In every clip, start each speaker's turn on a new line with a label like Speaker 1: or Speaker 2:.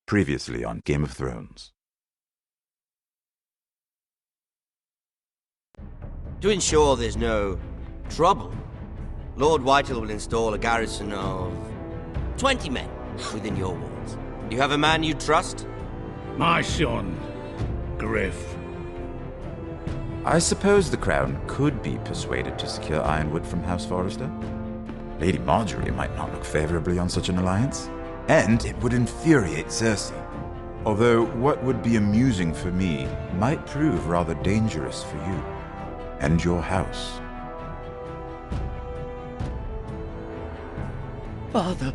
Speaker 1: Previously on Game of Thrones.
Speaker 2: To ensure there's no trouble, Lord Whitehall will install a garrison of 20 men within your walls. You have a man you trust?
Speaker 3: My son, Griff.
Speaker 1: I suppose the Crown could be persuaded to secure Ironwood from House Forrester. Lady Marjorie might not look favorably on such an alliance, and it would infuriate Cersei. Although what would be amusing for me might prove rather dangerous for you and your house.
Speaker 4: Father,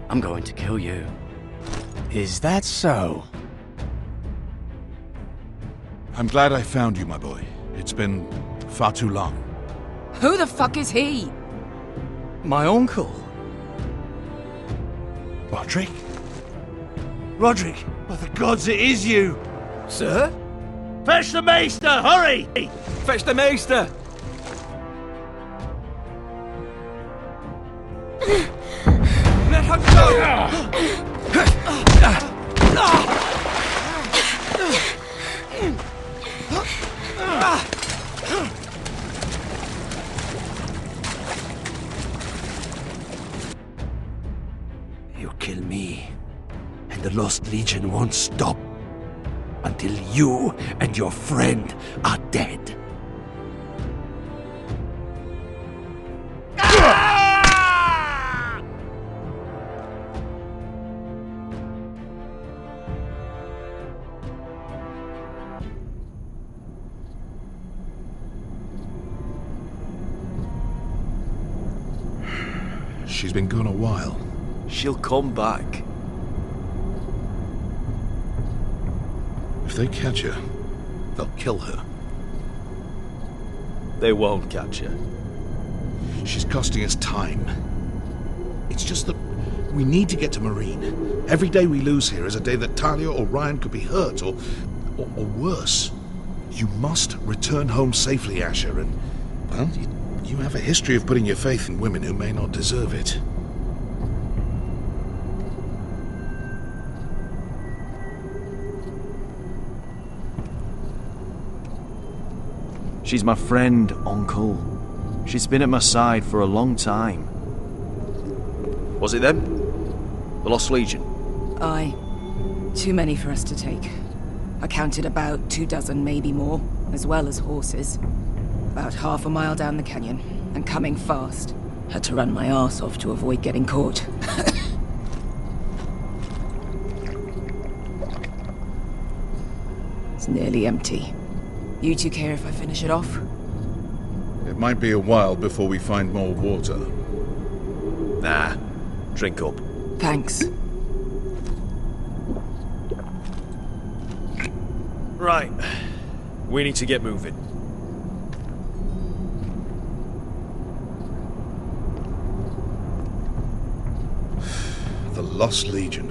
Speaker 4: I'm going to kill you. Is that so?
Speaker 3: I'm glad I found you, my boy. It's been far too long.
Speaker 5: Who the fuck is he?
Speaker 4: My uncle.
Speaker 3: Roderick? Roderick, by the gods, it is you!
Speaker 4: Sir?
Speaker 3: Fetch the maester, hurry!
Speaker 4: Fetch the maester!
Speaker 3: Let her go!
Speaker 6: You kill me, and the Lost Legion won't stop until you and your friend are dead.
Speaker 3: She's been gone a while.
Speaker 4: She'll come back.
Speaker 3: If they catch her, they'll kill her.
Speaker 4: They won't catch her.
Speaker 3: She's costing us time. It's just that we need to get to Marine. Every day we lose here is a day that Talia or Ryan could be hurt, or worse. You must return home safely, Asher, and, well, you have a history of putting your faith in women who may not deserve it.
Speaker 4: She's my friend, Uncle. She's been at my side for a long time. Was it them? The Lost Legion?
Speaker 5: Aye. Too many for us to take. I counted about 24, maybe more, as well as horses. About half a mile down the canyon, and coming fast. Had to run my arse off to avoid getting caught. It's nearly empty. You two care if I finish it off?
Speaker 3: It might be a while before we find more water.
Speaker 4: Nah. Drink up.
Speaker 5: Thanks.
Speaker 4: Right. We need to get moving.
Speaker 3: The Lost Legion.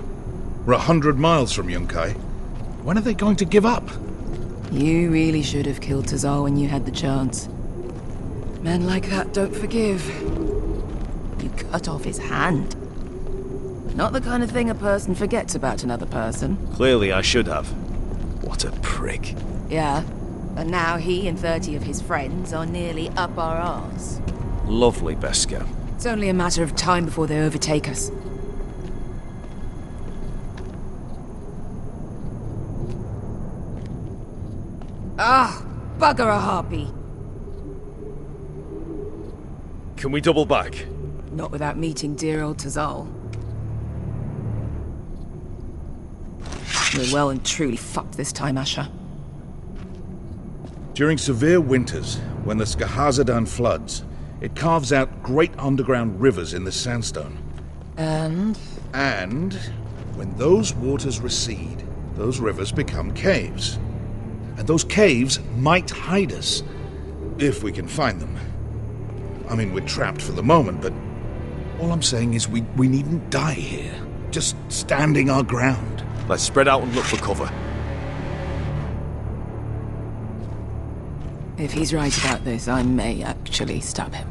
Speaker 3: We're 100 miles from Yunkai. When are they going to give up?
Speaker 5: You really should have killed Tazar when you had the chance. Men like that don't forgive. You cut off his hand. Not the kind of thing a person forgets about another person.
Speaker 4: Clearly I should have. What a prick.
Speaker 5: Yeah, and now he and 30 of his friends are nearly up our arse.
Speaker 4: Lovely, Beskar.
Speaker 5: It's only a matter of time before they overtake us. Ah, bugger a harpy.
Speaker 4: Can we double back?
Speaker 5: Not without meeting dear old Tazal. We're well and truly fucked this time, Asher.
Speaker 3: During severe winters, when the Skahazadan floods, it carves out great underground rivers in the sandstone.
Speaker 5: And
Speaker 3: When those waters recede, those rivers become caves. And those caves might hide us, if we can find them. I mean, we're trapped for the moment, but all I'm saying is we needn't die here. Just standing our ground.
Speaker 4: Let's spread out and look for cover.
Speaker 5: if he's right about this, I may actually stab him.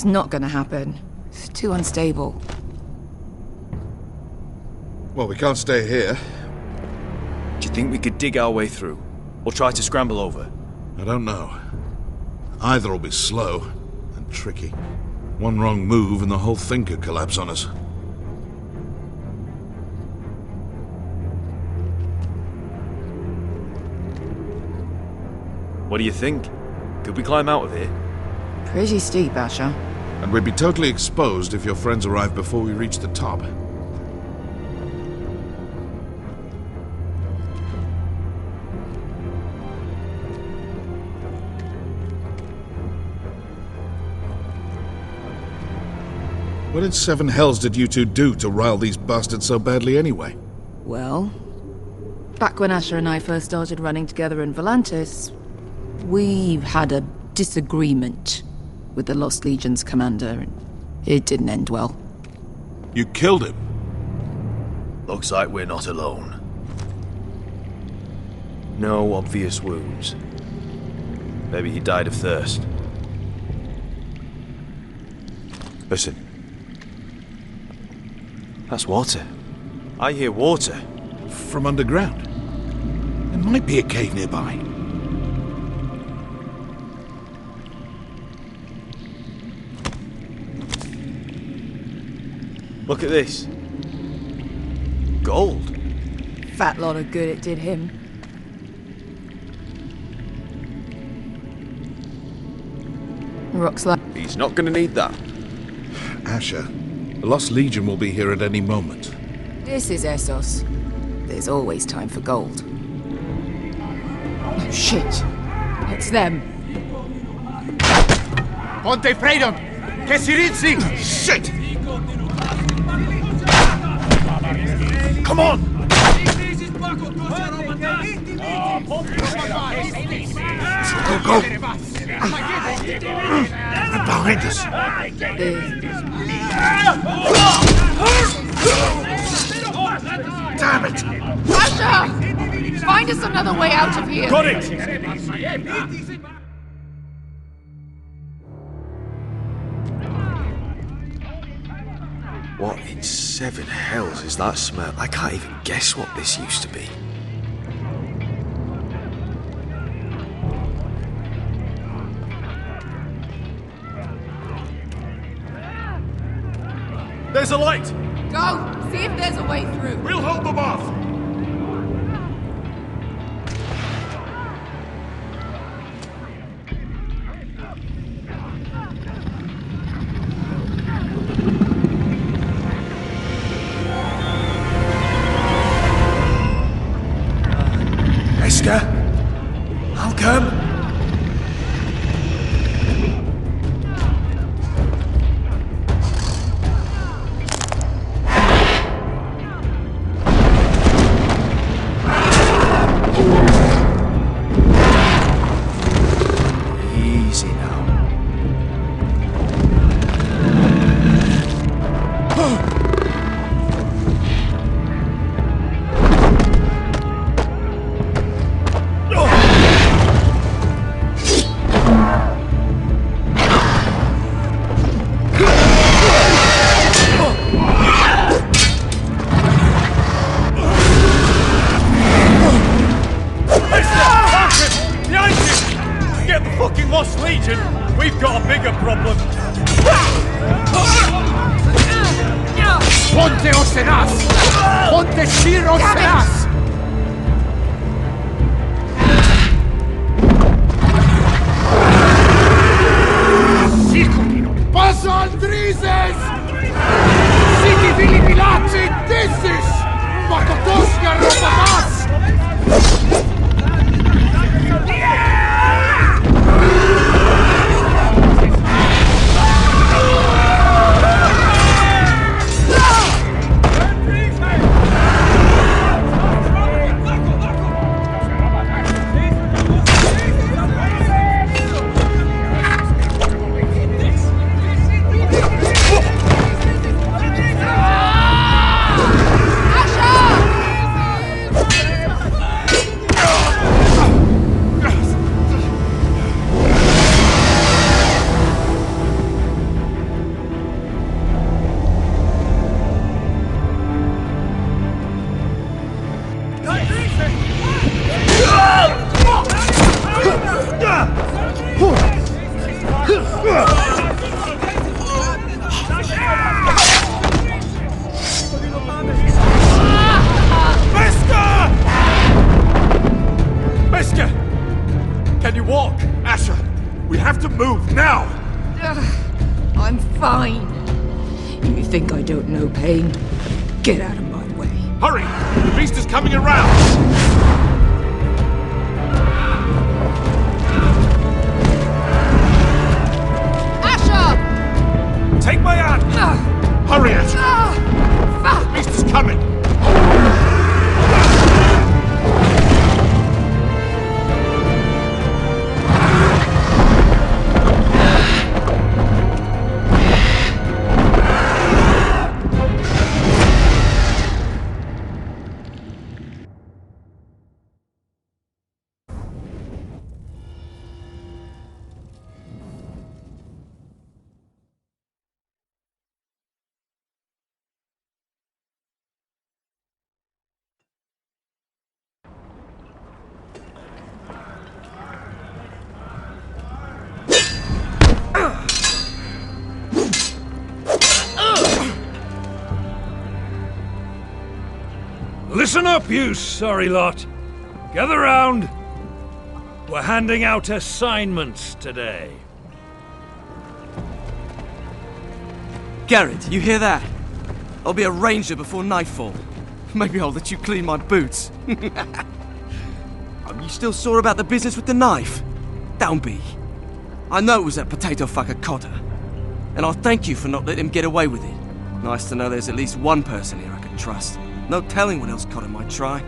Speaker 5: It's not gonna happen. It's too unstable.
Speaker 3: Well, we can't stay here.
Speaker 4: Do you think we could dig our way through? Or try to scramble over?
Speaker 3: I don't know. Either will be slow and tricky. One wrong move and the whole thing could collapse on us.
Speaker 4: What do you think? Could we climb out of here?
Speaker 5: Pretty steep, Asher.
Speaker 3: And we'd be totally exposed if your friends arrive before we reach the top. What in seven hells did you two do to rile these bastards so badly anyway?
Speaker 5: Well, back when Asher and I first started running together in Volantis, we had a disagreement with the Lost Legion's commander, and it didn't end well.
Speaker 3: You killed him?
Speaker 4: Looks like we're not alone. No obvious wounds. Maybe he died of thirst. Listen. That's water. I hear water.
Speaker 3: From underground. There might be a cave nearby.
Speaker 4: Look at this. Gold.
Speaker 5: Fat lot of good it did him. Looks like
Speaker 4: He's not gonna need that.
Speaker 3: Asher, the Lost Legion will be here at any moment.
Speaker 5: this is Essos. There's always time for gold. Oh, shit. It's them.
Speaker 7: Ponte Freedom! Che si rizzi!
Speaker 3: Shit! Come on! Go, go! Behind us! Damn it!
Speaker 5: Asher! Find us another way out of here!
Speaker 4: Got it! What in seven hells is that smell? I can't even guess what this used to be. There's a light!
Speaker 5: Go! See if there's a way through!
Speaker 3: We'll hold them off!
Speaker 6: Esther? I'll come.
Speaker 4: Easy now. Get the fucking Lost Legion! We've got a bigger problem!
Speaker 7: Ponte Osenas! Ponte Sir Osenas! Sikumino! Pasa Andrises! Siki Vili Milaci Dissis! Makotoska Robamas!
Speaker 5: fine. You think I don't know pain? Get out of my way.
Speaker 3: Hurry! The beast is coming around!
Speaker 5: Asher!
Speaker 3: Take my hand! Hurry, Asher! The beast is coming!
Speaker 8: Listen up, you sorry lot. Gather round. We're handing out assignments today.
Speaker 4: Garrett, you hear that? I'll be a ranger before nightfall. Maybe I'll let you clean my boots. You still sore about the business with the knife? Don't be. I know it was that potato fucker Cotter. And I'll thank you for not letting him get away with it. Nice to know there's at least one person here I can trust. No telling what else Cotter might try.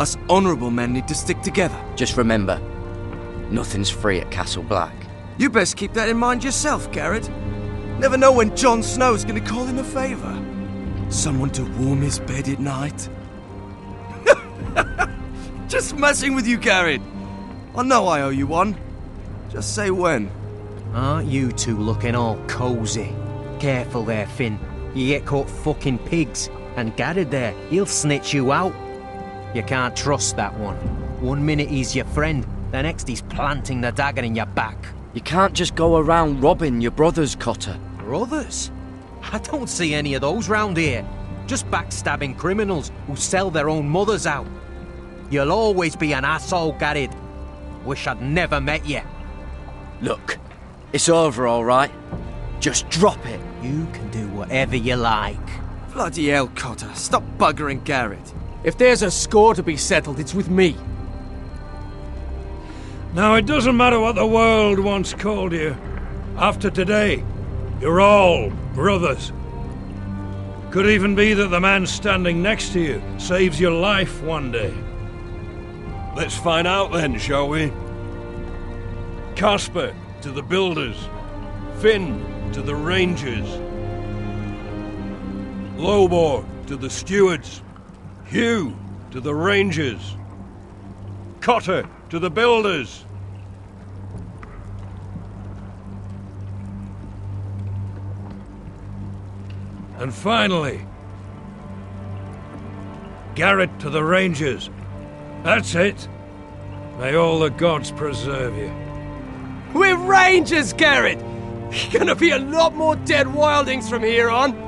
Speaker 4: Us honourable men need to stick together.
Speaker 2: Just remember, nothing's free at Castle Black.
Speaker 4: You best keep that in mind yourself, Garrett. Never know when Jon Snow's gonna call in a favour. Someone to warm his bed at night. Just messing with you, Garrett. I know I owe you one. Just say when.
Speaker 9: Aren't you two looking all cosy? Careful there, Finn. You get caught fucking pigs. And Garrett there, he'll snitch you out. You can't trust that one. One minute he's your friend, the next he's planting the dagger in your back.
Speaker 2: You can't just go around robbing your brothers, Cotter.
Speaker 9: Brothers? I don't see any of those round here. Just backstabbing criminals who sell their own mothers out. You'll always be an asshole, Garrett. Wish I'd never met you.
Speaker 2: Look, it's over, all right? Just drop it.
Speaker 9: You can do whatever you like.
Speaker 4: Bloody hell, Cotter. Stop buggering Garrett.
Speaker 6: If there's a score to be settled, it's with me.
Speaker 8: Now, it doesn't matter what the world once called you. After today, you're all brothers. Could even be that the man standing next to you saves your life one day. Let's find out then, shall we? Casper to the builders. Finn to the rangers. Lobor to the stewards. Hugh to the rangers. Cotter to the builders. And finally, Garrett to the rangers. That's it. May all the gods preserve you.
Speaker 6: We're rangers, Garrett! Gonna be a lot more dead wildings from here on.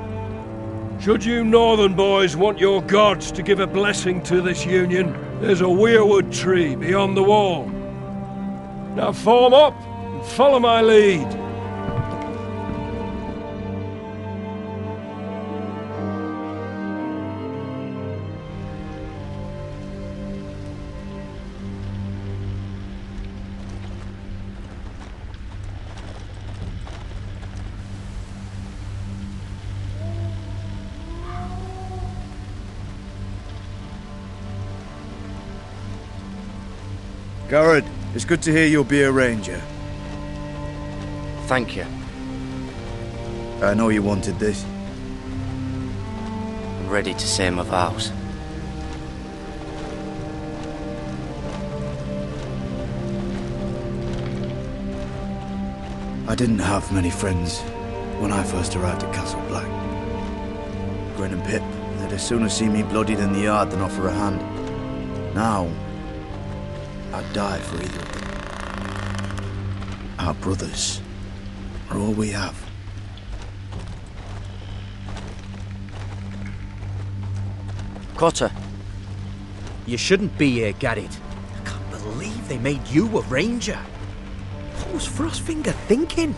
Speaker 8: Should you northern boys want your gods to give a blessing to this union, there's a weirwood tree beyond the wall. Now form up and follow my lead.
Speaker 10: Garrett, it's good to hear you'll be a ranger.
Speaker 2: Thank you.
Speaker 10: I know you wanted this.
Speaker 2: I'm ready to say my vows.
Speaker 10: I didn't have many friends when I first arrived at Castle Black. Grin and Pip, they'd as soon see me bloodied in the yard than offer a hand. Now, I'd die for either of them. Our brothers are all we have.
Speaker 2: Cotter.
Speaker 9: You shouldn't be here, Garrett. I can't believe they made you a ranger. What was Frostfinger thinking?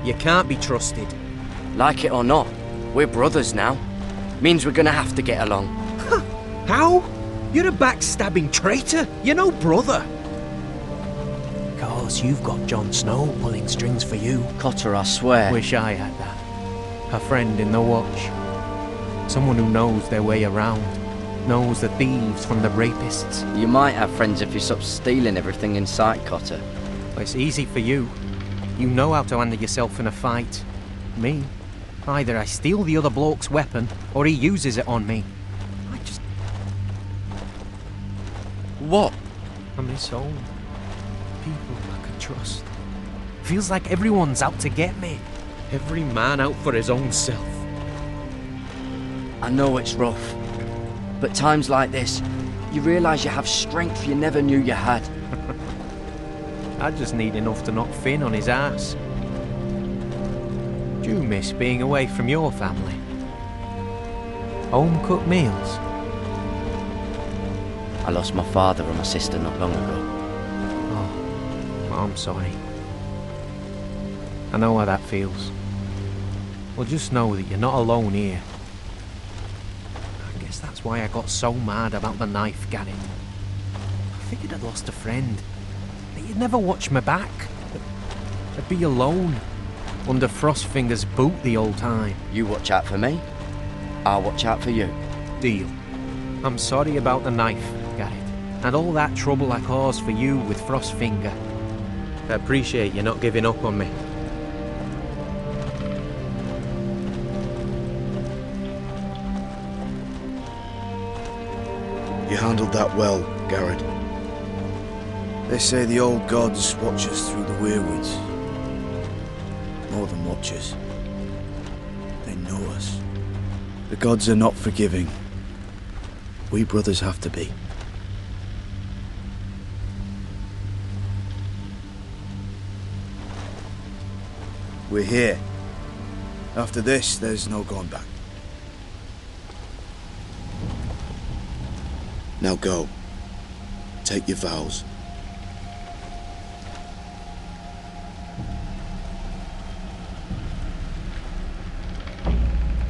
Speaker 9: You can't be trusted.
Speaker 11: Like it or not, we're brothers now. Means we're gonna have to get along.
Speaker 9: How? You're a backstabbing traitor. You're no brother. Cause you've got Jon Snow pulling strings for you.
Speaker 11: Cotter, I swear.
Speaker 9: Wish I had that. A friend in the watch. Someone who knows their way around. Knows the thieves from the rapists.
Speaker 11: You might have friends if you stop stealing everything in sight, Cotter.
Speaker 9: Well, it's easy for you. You know how to handle yourself in a fight. Me? Either I steal the other bloke's weapon, or he uses it on me. I just...
Speaker 11: What?
Speaker 9: I miss home. People I can trust. Feels like everyone's out to get me. Every man out for his own self.
Speaker 11: I know it's rough, but times like this, you realise you have strength you never knew you had.
Speaker 9: I just need enough to knock Finn on his ass. Do you miss being away from your family? Home-cooked meals?
Speaker 11: I lost my father and my sister not long ago.
Speaker 9: Oh, well, I'm sorry. I know how that feels. Well, just know that you're not alone here. I guess that's why I got so mad about the knife, Garrett. I figured I'd lost a friend. That you'd never watch me back. I'd be alone. Under Frostfinger's boot the whole time.
Speaker 11: You watch out for me, I'll watch out for you.
Speaker 9: Deal. I'm sorry about the knife, Garrett. And all that trouble I caused for you with Frostfinger. I appreciate you not giving up on me.
Speaker 10: You handled that well, Garrett. They say the old gods watch us through the weirwoods. More than watchers. They know us. The gods are not forgiving. We brothers have to be. We're here. After this, there's no going back. Now go. Take your vows.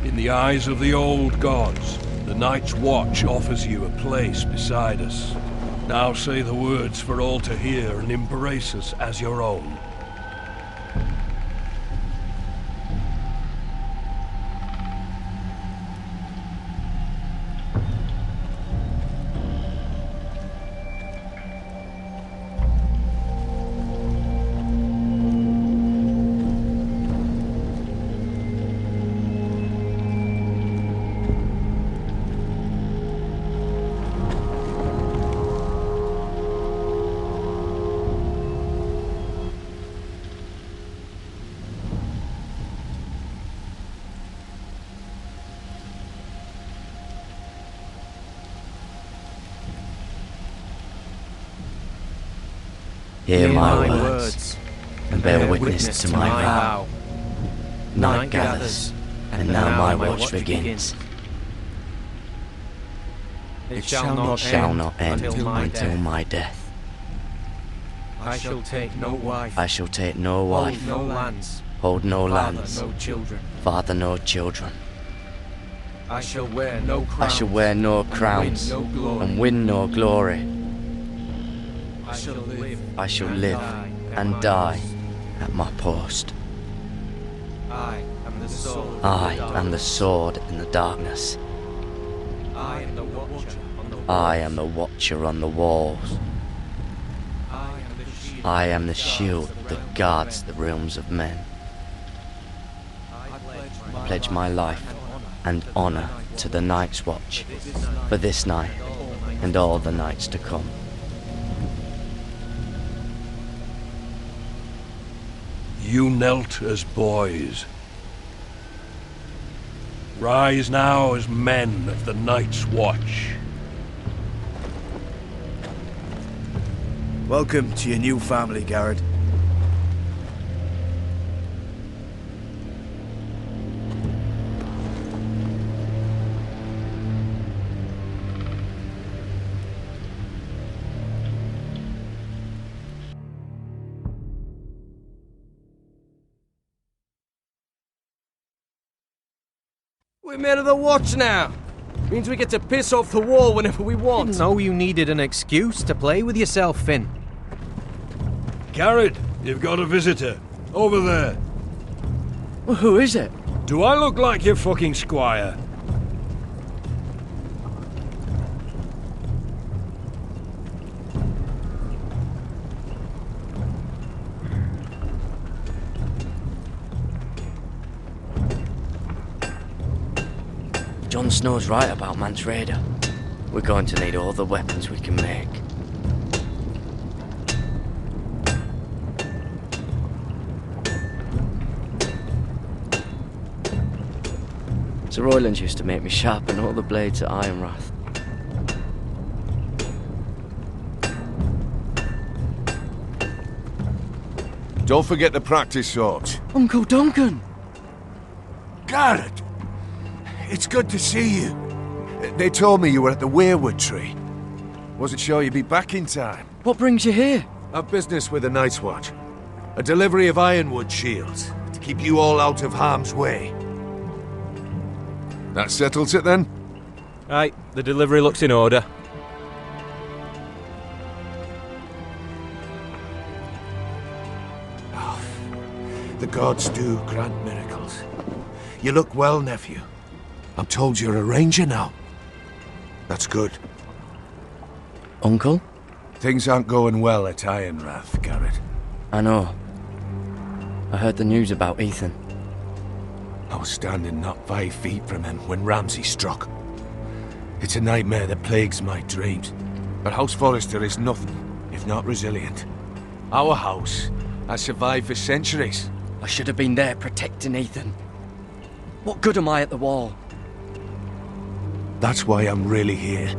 Speaker 8: In the eyes of the old gods, the Night's Watch offers you a place beside us. Now say the words for all to hear and embrace us as your own.
Speaker 11: Hear my words, and bear witness to my vow. Night gathers, and now my watch begins.
Speaker 9: It
Speaker 11: shall not end until my death.
Speaker 9: I shall take no wife.
Speaker 11: I shall take no wife,
Speaker 9: Hold no lands.
Speaker 11: hold no lands,
Speaker 9: Father, no children.
Speaker 11: father no children.
Speaker 9: I shall wear no crowns.
Speaker 11: I shall wear no crowns,
Speaker 9: no glory.
Speaker 11: and win no glory.
Speaker 9: I shall live.
Speaker 11: I shall live and die at my post.
Speaker 9: I am the sword.
Speaker 11: I am the sword in the darkness.
Speaker 9: I am the watcher on the
Speaker 11: I am the watcher on the walls. I am the shield that guards the realms of men. I pledge my life and honor to the Night's Watch for this night and all the nights to come.
Speaker 8: You knelt as boys. Rise now as men of the Night's Watch.
Speaker 10: Welcome to your new family, Garrett.
Speaker 4: We're men of the watch now. Means we get to piss off the wall whenever we want.
Speaker 9: Didn't know you needed an excuse to play with yourself, Finn.
Speaker 8: Garrett, you've got a visitor. Over there.
Speaker 11: Well, who is it?
Speaker 8: Do I look like your fucking squire?
Speaker 11: Jon Snow's right about Mance Rayder. We're going to need all the weapons we can make. Sir Royland used to make me sharpen all the blades at Ironrath.
Speaker 12: Don't forget the practice swords.
Speaker 11: Uncle Duncan!
Speaker 12: Garrett! It's good to see you. They told me you were at the Weirwood Tree. Wasn't sure you'd be back in time.
Speaker 11: What brings you here?
Speaker 12: I've business with the Night's Watch. A delivery of ironwood shields to keep you all out of harm's way. That settles it then?
Speaker 13: Right, the delivery looks in order.
Speaker 12: Oh, the gods do grant miracles. You look well, nephew. I'm told you're a ranger now. That's good.
Speaker 11: Uncle?
Speaker 12: Things aren't going well at Ironrath, Garrett.
Speaker 11: I know. I heard the news about Ethan.
Speaker 12: I was standing not 5 feet from him when Ramsay struck. It's a nightmare that plagues my dreams. But House Forrester is nothing if not resilient. Our house has survived for centuries.
Speaker 11: I should have been there protecting Ethan. What good am I at the wall?
Speaker 12: That's why I'm really here.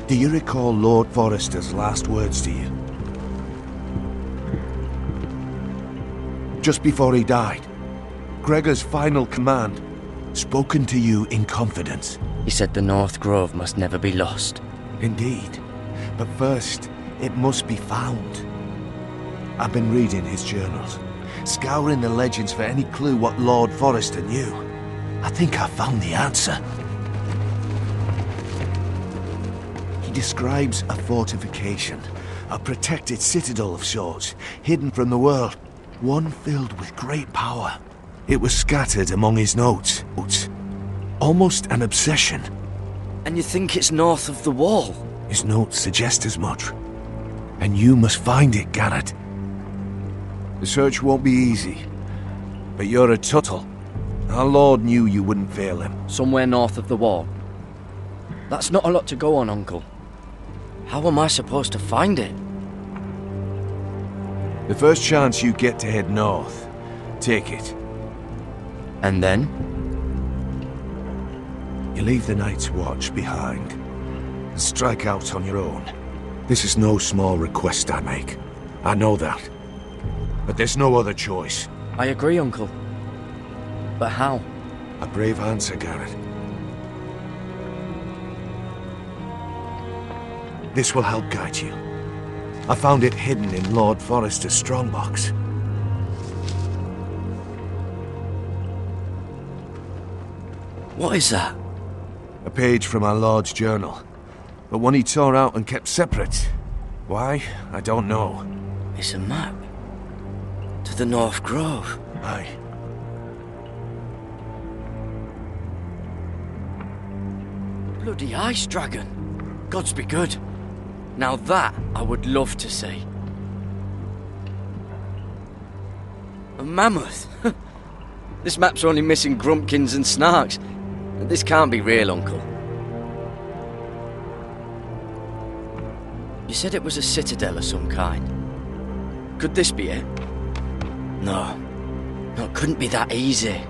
Speaker 12: Do you recall Lord Forrester's last words to you? Just before he died, Gregor's final command, spoken to you in confidence.
Speaker 11: He said the North Grove must never be lost.
Speaker 12: Indeed. But first, it must be found. I've been reading his journals, scouring the legends for any clue what Lord Forrester knew. I think I found the answer. He describes a fortification, a protected citadel of sorts, hidden from the world, one filled with great power. It was scattered among his notes. Almost an obsession.
Speaker 11: And you think it's north of the wall?
Speaker 12: His notes suggest as much. And you must find it, Garrett. The search won't be easy, but you're a Tuttle. Our Lord knew you wouldn't fail him.
Speaker 11: Somewhere north of the wall. That's not a lot to go on, Uncle. How am I supposed to find it?
Speaker 12: The first chance you get to head north, take it.
Speaker 11: And then?
Speaker 12: You leave the Night's Watch behind and strike out on your own. This is no small request I make. I know that. But there's no other choice.
Speaker 11: I agree, Uncle. But how?
Speaker 12: A brave answer, Garrett. This will help guide you. I found it hidden in Lord Forrester's strongbox.
Speaker 11: What is that?
Speaker 12: A page from our Lord's journal, but one he tore out and kept separate. Why? I don't know.
Speaker 11: It's a map. To the North Grove.
Speaker 12: Aye.
Speaker 11: Bloody ice dragon. Gods be good. Now that I would love to see. A mammoth. This map's only missing Grumpkins and Snarks. This can't be real, Uncle. You said it was a citadel of some kind. Could this be it? No. No, it couldn't be that easy.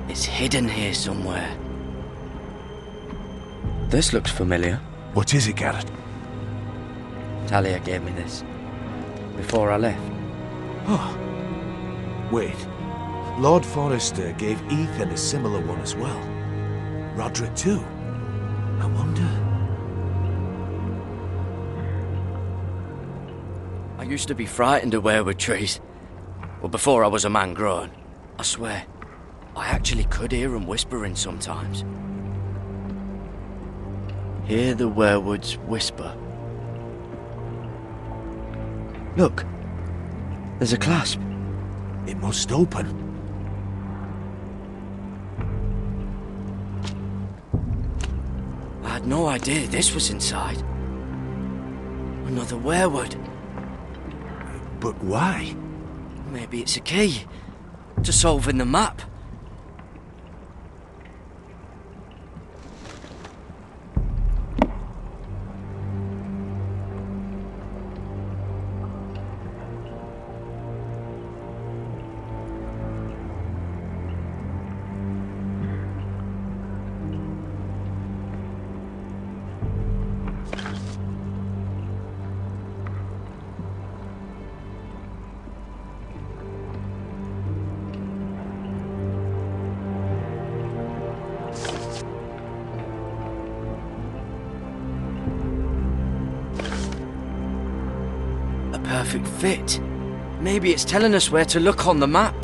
Speaker 11: It's hidden here somewhere. This looks familiar.
Speaker 12: What is it, Garrett?
Speaker 11: Talia gave me this. Before I left.
Speaker 12: Oh. Wait. Lord Forrester gave Ethan a similar one as well. Roderick too. I wonder...
Speaker 11: I used to be frightened of weirwood trees. Well, before I was a man grown.
Speaker 2: I swear, I actually could hear them whispering sometimes.
Speaker 10: Hear the werewoods whisper. Look, there's a clasp.
Speaker 12: It must open.
Speaker 2: I had no idea this was inside. Another werewood.
Speaker 12: But why?
Speaker 2: Maybe it's a key to solving the map. Perfect fit. Maybe it's telling us where to look on the map.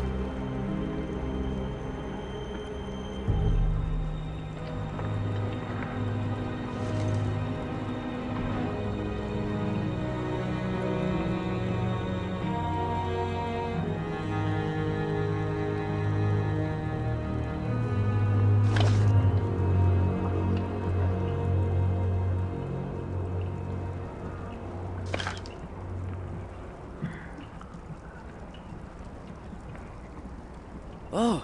Speaker 2: Oh,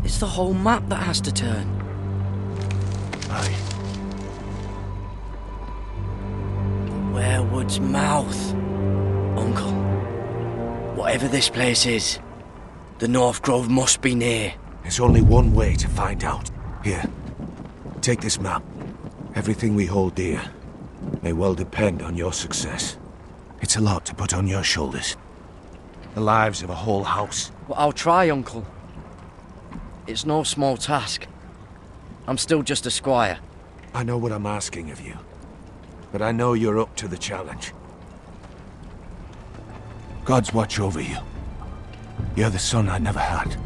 Speaker 2: it's the whole map that has to turn.
Speaker 12: Aye.
Speaker 2: The werewood's mouth. Uncle, whatever this place is, the North Grove must be near.
Speaker 12: There's only one way to find out. Here, take this map. Everything we hold dear may well depend on your success. It's a lot to put on your shoulders. The lives of a whole house.
Speaker 2: Well, I'll try, Uncle. It's no small task. I'm still just a squire.
Speaker 12: I know what I'm asking of you, but I know you're up to the challenge. God's watch over you. You're the son I never had.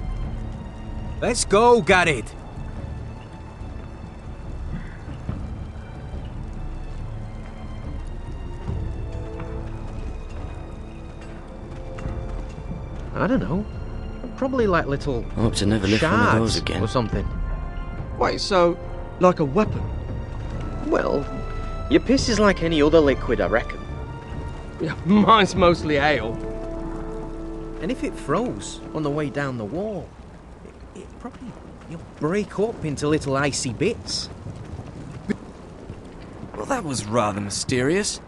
Speaker 9: Let's go, Garrett. I don't know. Probably like little
Speaker 2: I hope to never lift one of those again.
Speaker 9: Or something.
Speaker 4: Wait, so, like a weapon?
Speaker 9: Well, your piss is like any other liquid, I reckon.
Speaker 4: Yeah, mine's mostly ale.
Speaker 9: And if it froze on the way down the wall, it'd probably break up into little icy bits.
Speaker 4: Well, that was rather mysterious.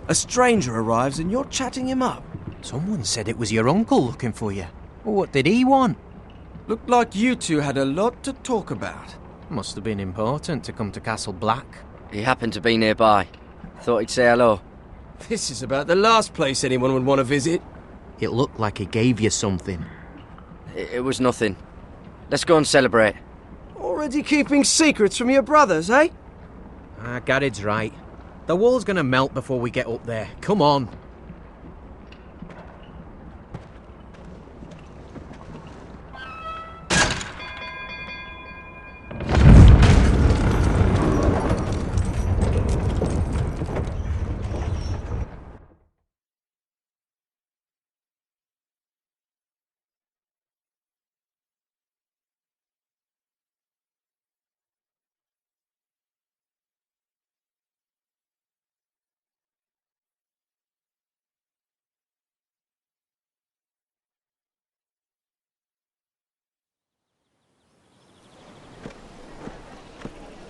Speaker 4: A stranger arrives and you're chatting him up.
Speaker 9: Someone said it was your uncle looking for you. What did he want?
Speaker 4: Looked like you two had a lot to talk about.
Speaker 9: Must have been important to come to Castle Black.
Speaker 2: He happened to be nearby. Thought he'd say hello.
Speaker 4: This is about the last place anyone would want to visit.
Speaker 9: It looked like he gave you something.
Speaker 2: It was nothing. Let's go and celebrate.
Speaker 4: Already keeping secrets from your brothers, eh?
Speaker 9: Garrett's right. The wall's gonna melt before we get up there. Come on.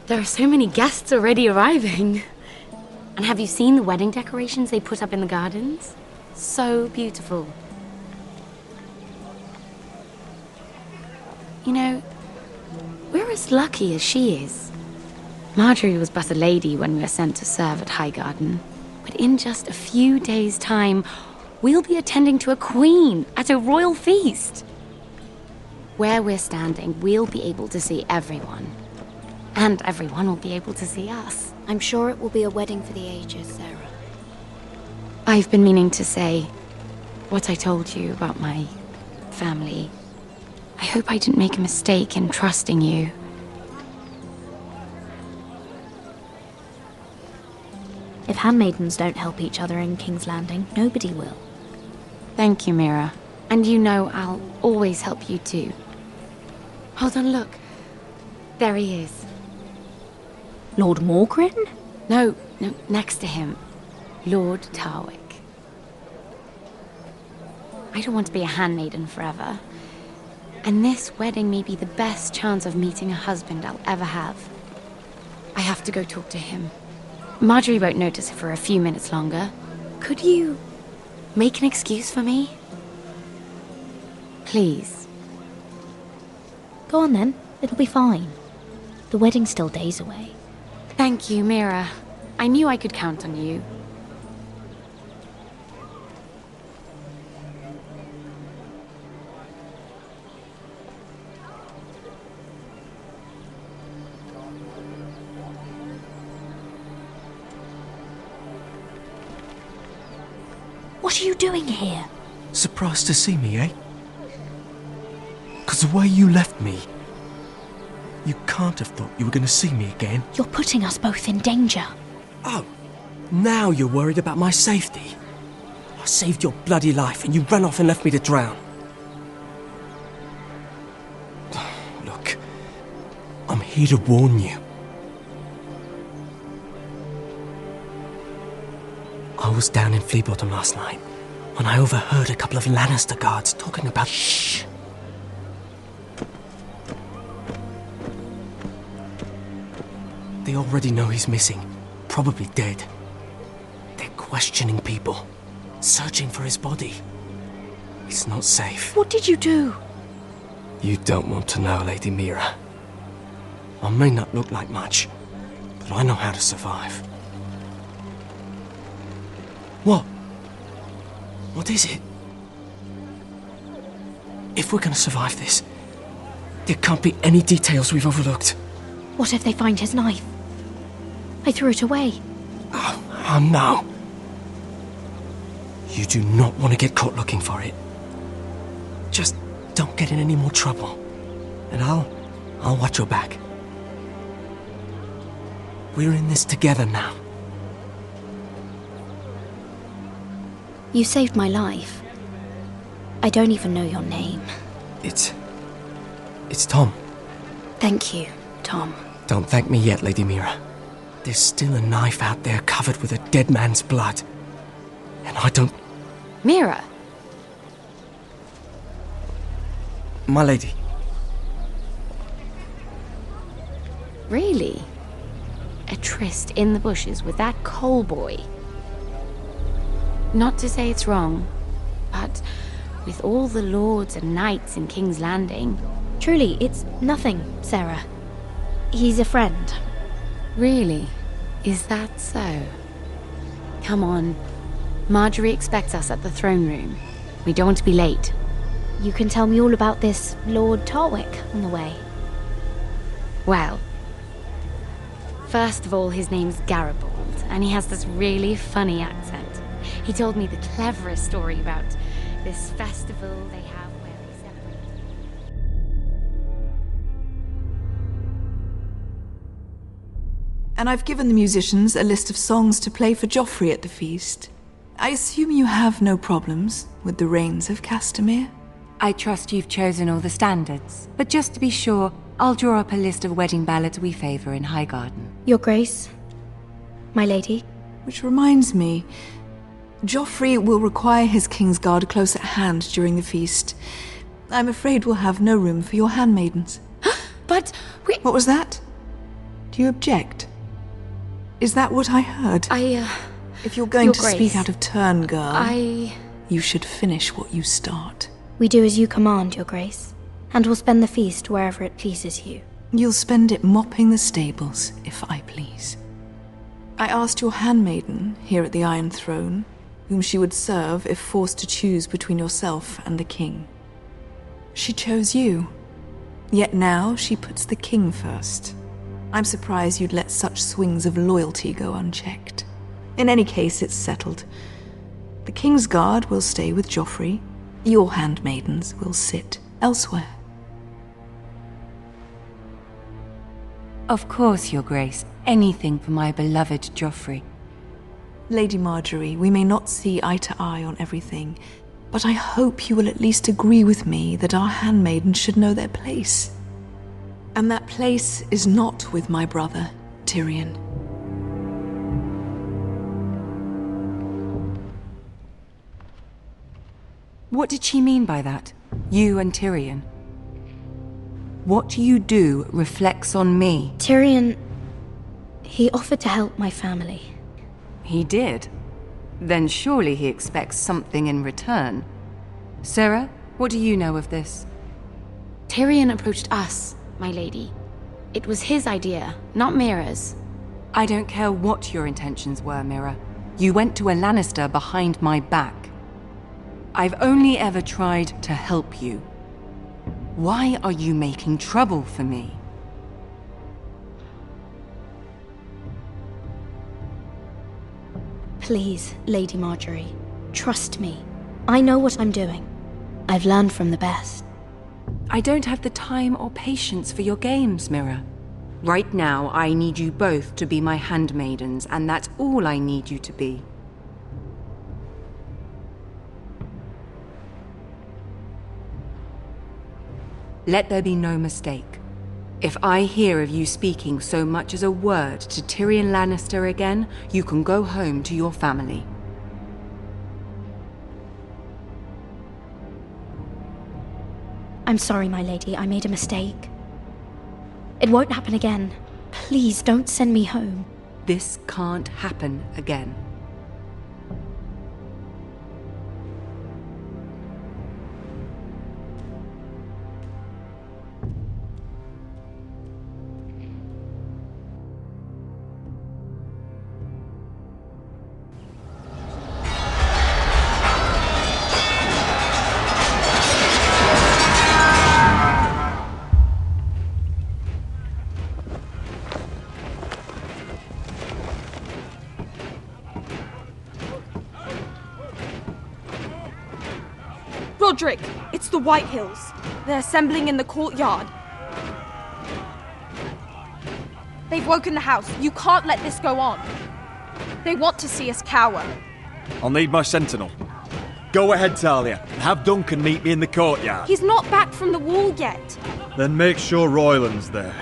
Speaker 14: There are so many guests already arriving. And have you seen the wedding decorations they put up in the gardens? So beautiful. You know, we're as lucky as she is. Marjorie was but a lady when we were sent to serve at Highgarden. But in just a few days' time, we'll be attending to a queen at a royal feast. Where we're standing, we'll be able to see everyone. And everyone will be able to see us.
Speaker 15: I'm sure it will be a wedding for the ages, Sarah.
Speaker 14: I've been meaning to say what I told you about my family hope I didn't make a mistake in trusting you.
Speaker 15: If handmaidens don't help each other in King's Landing, nobody will.
Speaker 14: Thank you, Mira. And you know I'll always help you too. Hold on, look. There he is.
Speaker 15: Lord Morgrin?
Speaker 14: No, next to him. Lord Tarwick. I don't want to be a handmaiden forever. And this wedding may be the best chance of meeting a husband I'll ever have. I have to go talk to him. Marjorie won't notice it for a few minutes longer. Could you make an excuse for me? Please.
Speaker 15: Go on then. It'll be fine. The wedding's still days away.
Speaker 14: Thank you, Mira. I knew I could count on you.
Speaker 15: What are you doing here?
Speaker 9: Surprised to see me, eh? 'Cause the way you left me, you can't have thought you were going to see me again.
Speaker 15: You're putting us both in danger.
Speaker 9: Oh, now you're worried about my safety. I saved your bloody life and you ran off and left me to drown. Look, I'm here to warn you. I was down in Flea Bottom last night when I overheard a couple of Lannister guards talking about... Shh! They already know he's missing, probably dead. They're questioning people, searching for his body. It's not safe.
Speaker 15: What did you do?
Speaker 9: You don't want to know, Lady Mira. I may not look like much, but I know how to survive. What? What is it? If we're gonna survive this, there can't be any details we've overlooked.
Speaker 15: What if they find his knife? I threw it away.
Speaker 9: Oh no. You do not want to get caught looking for it. Just don't get in any more trouble. And I'll watch your back. We're in this together now.
Speaker 15: You saved my life. I don't even know your name.
Speaker 9: It's Tom.
Speaker 15: Thank you, Tom.
Speaker 9: Don't thank me yet, Lady Mira. There's still a knife out there covered with a dead man's blood. And I don't...
Speaker 14: Mira!
Speaker 4: My lady.
Speaker 14: Really? A tryst in the bushes with that coal boy? Not to say it's wrong, but with all the lords and knights in King's Landing...
Speaker 15: Truly, it's nothing, Sarah. He's a friend.
Speaker 14: Really? Is that so? Come on. Marjorie expects us at the throne room. We don't want to be late.
Speaker 15: You can tell me all about this Lord Tarwick on the way.
Speaker 14: Well, first of all, his name's Garibald, and he has this really funny accent. He told me the cleverest story about this festival they have where they celebrate.
Speaker 16: And I've given the musicians a list of songs to play for Joffrey at the feast. I assume you have no problems with the Rains of Castamere?
Speaker 5: I trust you've chosen all the standards, but just to be sure, I'll draw up a list of wedding ballads we favor in Highgarden.
Speaker 15: Your Grace, my lady.
Speaker 16: Which reminds me, Joffrey will require his Kingsguard close at hand during the feast. I'm afraid we'll have no room for your handmaidens.
Speaker 14: But we...
Speaker 16: What was that? Do you object? Is that what I heard? If you're going to speak out of turn, girl, you should finish what you start.
Speaker 15: We do as you command, Your Grace, and we'll spend the feast wherever it pleases you.
Speaker 16: You'll spend it mopping the stables, if I please. I asked your handmaiden here at the Iron Throne whom she would serve if forced to choose between yourself and the king. She chose you. Yet now she puts the king first. I'm surprised you'd let such swings of loyalty go unchecked. In any case, it's settled. The Kingsguard will stay with Joffrey. Your handmaidens will sit elsewhere.
Speaker 17: Of course, Your Grace. Anything for my beloved Joffrey.
Speaker 16: Lady Marjorie, we may not see eye to eye on everything, but I hope you will at least agree with me that our handmaidens should know their place. And that place is not with my brother, Tyrion.
Speaker 17: What did she mean by that? You and Tyrion? What you do reflects on me.
Speaker 15: Tyrion... he offered to help my family.
Speaker 17: He did? Then surely he expects something in return. Sarah, what do you know of this?
Speaker 14: Tyrion approached us, my lady. It was his idea, not Mira's.
Speaker 17: I don't care what your intentions were, Mira. You went to a Lannister behind my back. I've only ever tried to help you. Why are you making trouble for me?
Speaker 15: Please, Lady Marjorie, trust me. I know what I'm doing. I've learned from the best.
Speaker 17: I don't have the time or patience for your games, Mira. Right now, I need you both to be my handmaidens, and that's all I need you to be. Let there be no mistake. If I hear of you speaking so much as a word to Tyrion Lannister again, you can go home to your family.
Speaker 15: I'm sorry, my lady. I made a mistake. It won't happen again. Please don't send me home.
Speaker 17: This can't happen again.
Speaker 18: Roderick, it's the White Hills. They're assembling in the courtyard. They've woken the house. You can't let this go on. They want to see us cower.
Speaker 19: I'll need my sentinel. Go ahead, Talia, and have Duncan meet me in the courtyard.
Speaker 18: He's not back from the wall yet.
Speaker 19: Then make sure Royland's there.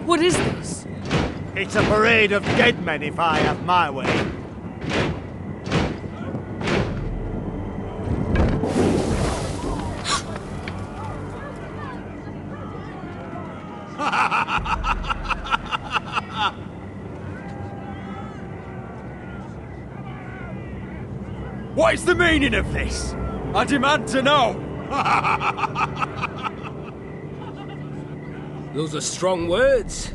Speaker 18: What is this?
Speaker 20: It's a parade of dead men if I have my way.
Speaker 19: What is the meaning of this? I demand to know!
Speaker 21: Those are strong words.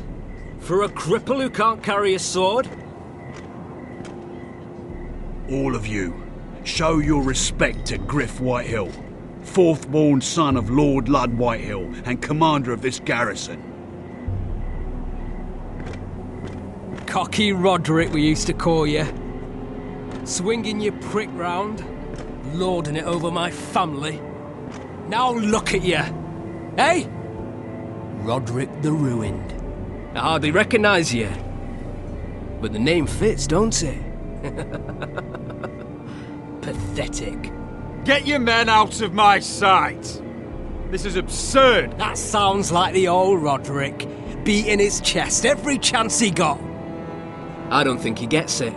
Speaker 21: For a cripple who can't carry a sword?
Speaker 22: All of you, show your respect to Griff Whitehill, fourth-born son of Lord Ludd Whitehill and commander of this garrison.
Speaker 21: Cocky Roderick, we used to call you. Swinging your prick round, lording it over my family. Now look at you, eh? Roderick the Ruined. I hardly recognise you. But the name fits, don't it? Pathetic.
Speaker 19: Get your men out of my sight! This is absurd!
Speaker 21: That sounds like the old Roderick, beating his chest every chance he got. I don't think he gets it.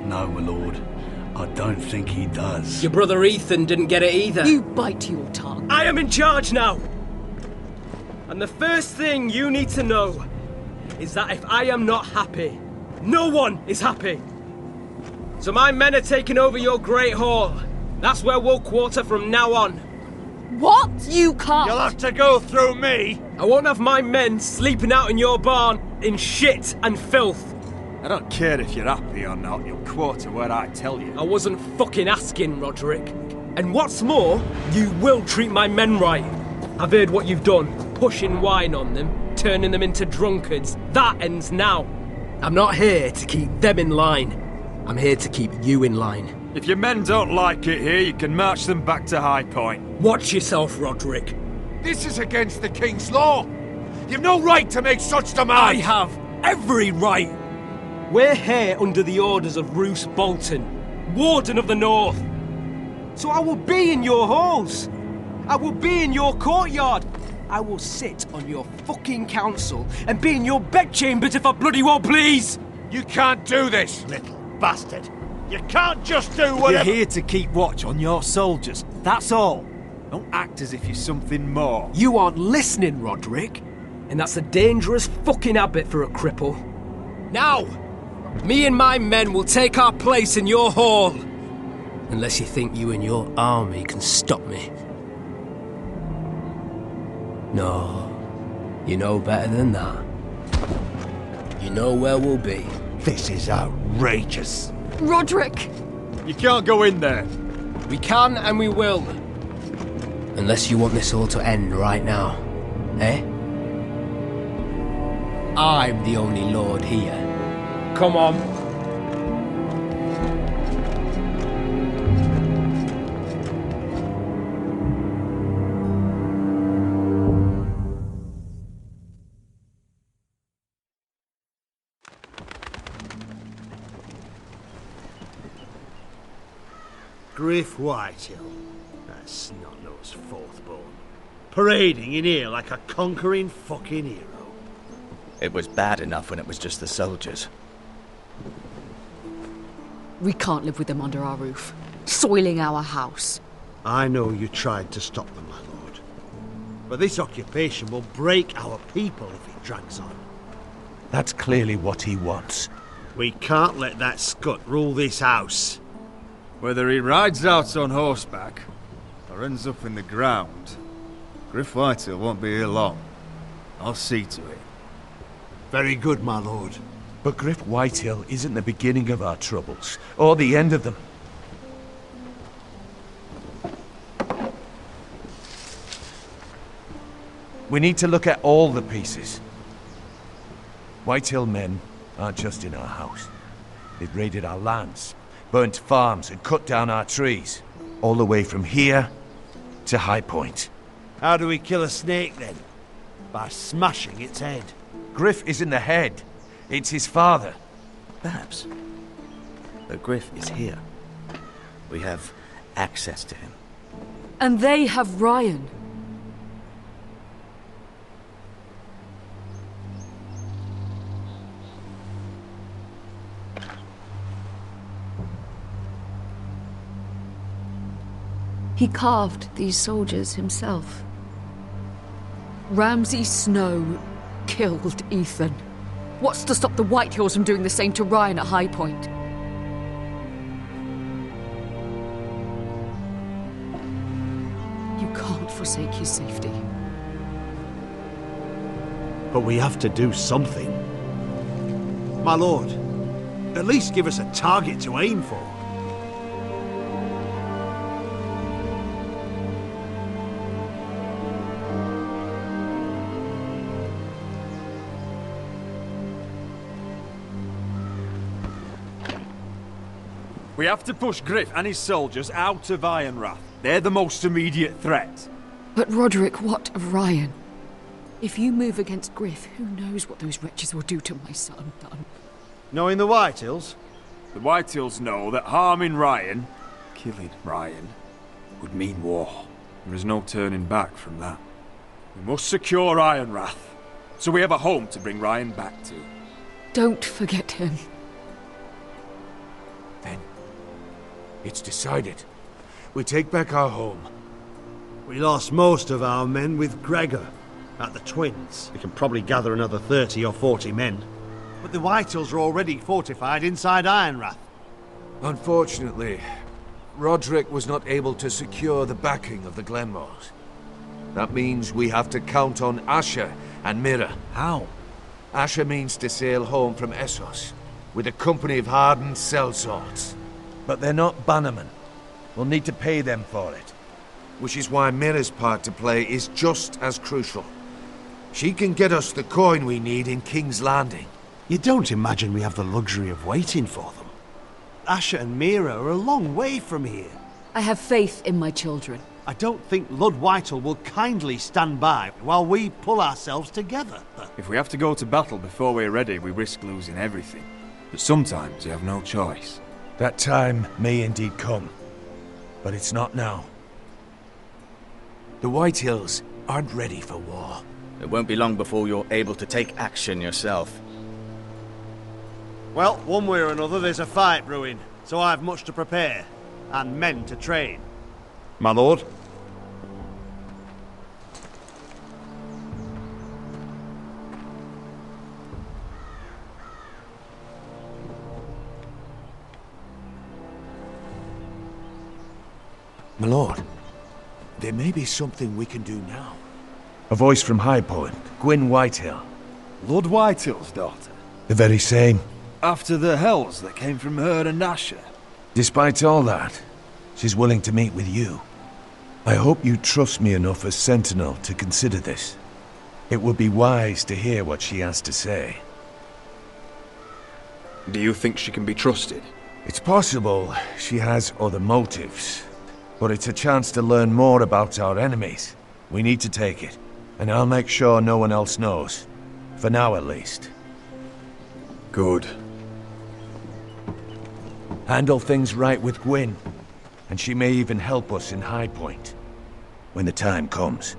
Speaker 22: No, my lord. I don't think he does.
Speaker 21: Your brother Ethan didn't get it either.
Speaker 18: You bite your tongue.
Speaker 21: I am in charge now! And the first thing you need to know is that if I am not happy, no one is happy. So my men are taking over your Great Hall. That's where we'll quarter from now on.
Speaker 18: What? You can't!
Speaker 20: You'll have to go through me!
Speaker 21: I won't have my men sleeping out in your barn in shit and filth.
Speaker 19: I don't care if you're happy or not, you'll quarter where I tell you.
Speaker 21: I wasn't fucking asking, Roderick. And what's more, you will treat my men right. I've heard what you've done, pushing wine on them, turning them into drunkards. That ends now. I'm not here to keep them in line. I'm here to keep you in line.
Speaker 19: If your men don't like it here, you can march them back to High Point.
Speaker 21: Watch yourself, Roderick.
Speaker 12: This is against the King's law. You've no right to make such demands.
Speaker 21: I have every right. We're here under the orders of Roose Bolton, Warden of the North. So I will be in your halls. I will be in your courtyard. I will sit on your fucking council and be in your bedchambers if I bloody well please.
Speaker 12: You can't do this, little bastard. You can't just do whatever.
Speaker 19: You're here to keep watch on your soldiers. That's all. Don't act as if you're something more.
Speaker 21: You aren't listening, Roderick. And that's a dangerous fucking habit for a cripple. Now, me and my men will take our place in your hall. Unless you think you and your army can stop me. No, you know better than that. You know where we'll be.
Speaker 12: This is outrageous.
Speaker 18: Roderick!
Speaker 19: You can't go in there.
Speaker 21: We can and we will. Unless you want this all to end right now. Eh? I'm the only lord here. Come on.
Speaker 20: Griff Whitehill, that snot-nosed fourthborn, parading in here like a conquering fucking hero.
Speaker 10: It was bad enough when it was just the soldiers.
Speaker 1: We can't live with them under our roof, soiling our house.
Speaker 20: I know you tried to stop them, my lord. But this occupation will break our people if it drags on.
Speaker 12: That's clearly what he wants.
Speaker 20: We can't let that scut rule this house.
Speaker 19: Whether he rides out on horseback or ends up in the ground, Griff Whitehill won't be here long. I'll see to it.
Speaker 20: Very good, my lord.
Speaker 12: But Griff Whitehill isn't the beginning of our troubles, or the end of them. We need to look at all the pieces. Whitehill men aren't just in our house. They've raided our lands, burnt farms and cut down our trees. All the way from here to High Point.
Speaker 20: How do we kill a snake, then? By smashing its head.
Speaker 12: Griff isn't the head. It's his father.
Speaker 10: Perhaps. But Griff is here. We have access to him.
Speaker 1: And they have Ryan. He carved these soldiers himself. Ramsay Snow killed Ethan. What's to stop the Whitehills from doing the same to Ryan at High Point? You can't forsake his safety.
Speaker 20: But we have to do something. My lord, at least give us a target to aim for.
Speaker 19: We have to push Griff and his soldiers out of Ironrath. They're the most immediate threat.
Speaker 1: But Roderick, what of Ryan? If you move against Griff, who knows what those wretches will do to my son, Dan?
Speaker 20: Knowing the Whitehills?
Speaker 19: The Whitehills know that harming Ryan, killing Ryan, would mean war. There is no turning back from that. We must secure Ironrath, so we have a home to bring Ryan back to.
Speaker 1: Don't forget him.
Speaker 12: It's decided. We take back our home.
Speaker 20: We lost most of our men with Gregor at the Twins. We can probably gather another 30 or 40 men. But the Whitehills are already fortified inside Ironrath.
Speaker 12: Unfortunately, Roderick was not able to secure the backing of the Glenmores. That means we have to count on Asher and Mira.
Speaker 19: How?
Speaker 12: Asher means to sail home from Essos with a company of hardened sellswords. But they're not bannermen. We'll need to pay them for it. Which is why Mira's part to play is just as crucial. She can get us the coin we need in King's Landing.
Speaker 20: You don't imagine we have the luxury of waiting for them? Asher and Mira are a long way from here.
Speaker 1: I have faith in my children.
Speaker 20: I don't think Lord Whitehall will kindly stand by while we pull ourselves together.
Speaker 19: If we have to go to battle before we're ready, we risk losing everything. But sometimes you have no choice.
Speaker 12: That time may indeed come, but it's not now. The Whitehills aren't ready for war.
Speaker 10: It won't be long before you're able to take action yourself.
Speaker 20: Well, one way or another there's a fight brewing, so I've much to prepare, and men to train.
Speaker 12: My lord? My lord, there may be something we can do now. A voice from High Point, Gwyn Whitehill.
Speaker 3: Lord Whitehill's daughter?
Speaker 12: The very same.
Speaker 3: After the hells that came from her and Asher?
Speaker 12: Despite all that, she's willing to meet with you. I hope you trust me enough as Sentinel to consider this. It would be wise to hear what she has to say.
Speaker 19: Do you think she can be trusted?
Speaker 12: It's possible she has other motives, but it's a chance to learn more about our enemies. We need to take it, and I'll make sure no one else knows. For now, at least.
Speaker 19: Good.
Speaker 12: Handle things right with Gwyn, and she may even help us in High Point, when the time comes.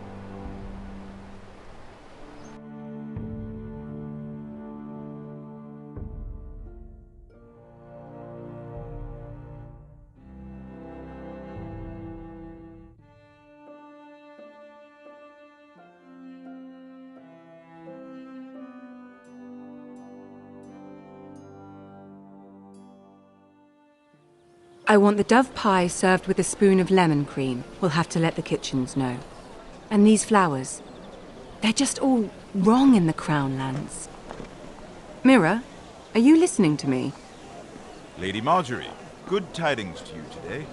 Speaker 17: I want the dove pie served with a spoon of lemon cream. We'll have to let the kitchens know. And these flowers. They're just all wrong in the Crown Lands. Mira, are you listening to me?
Speaker 7: Lady Marjorie, good tidings to you today.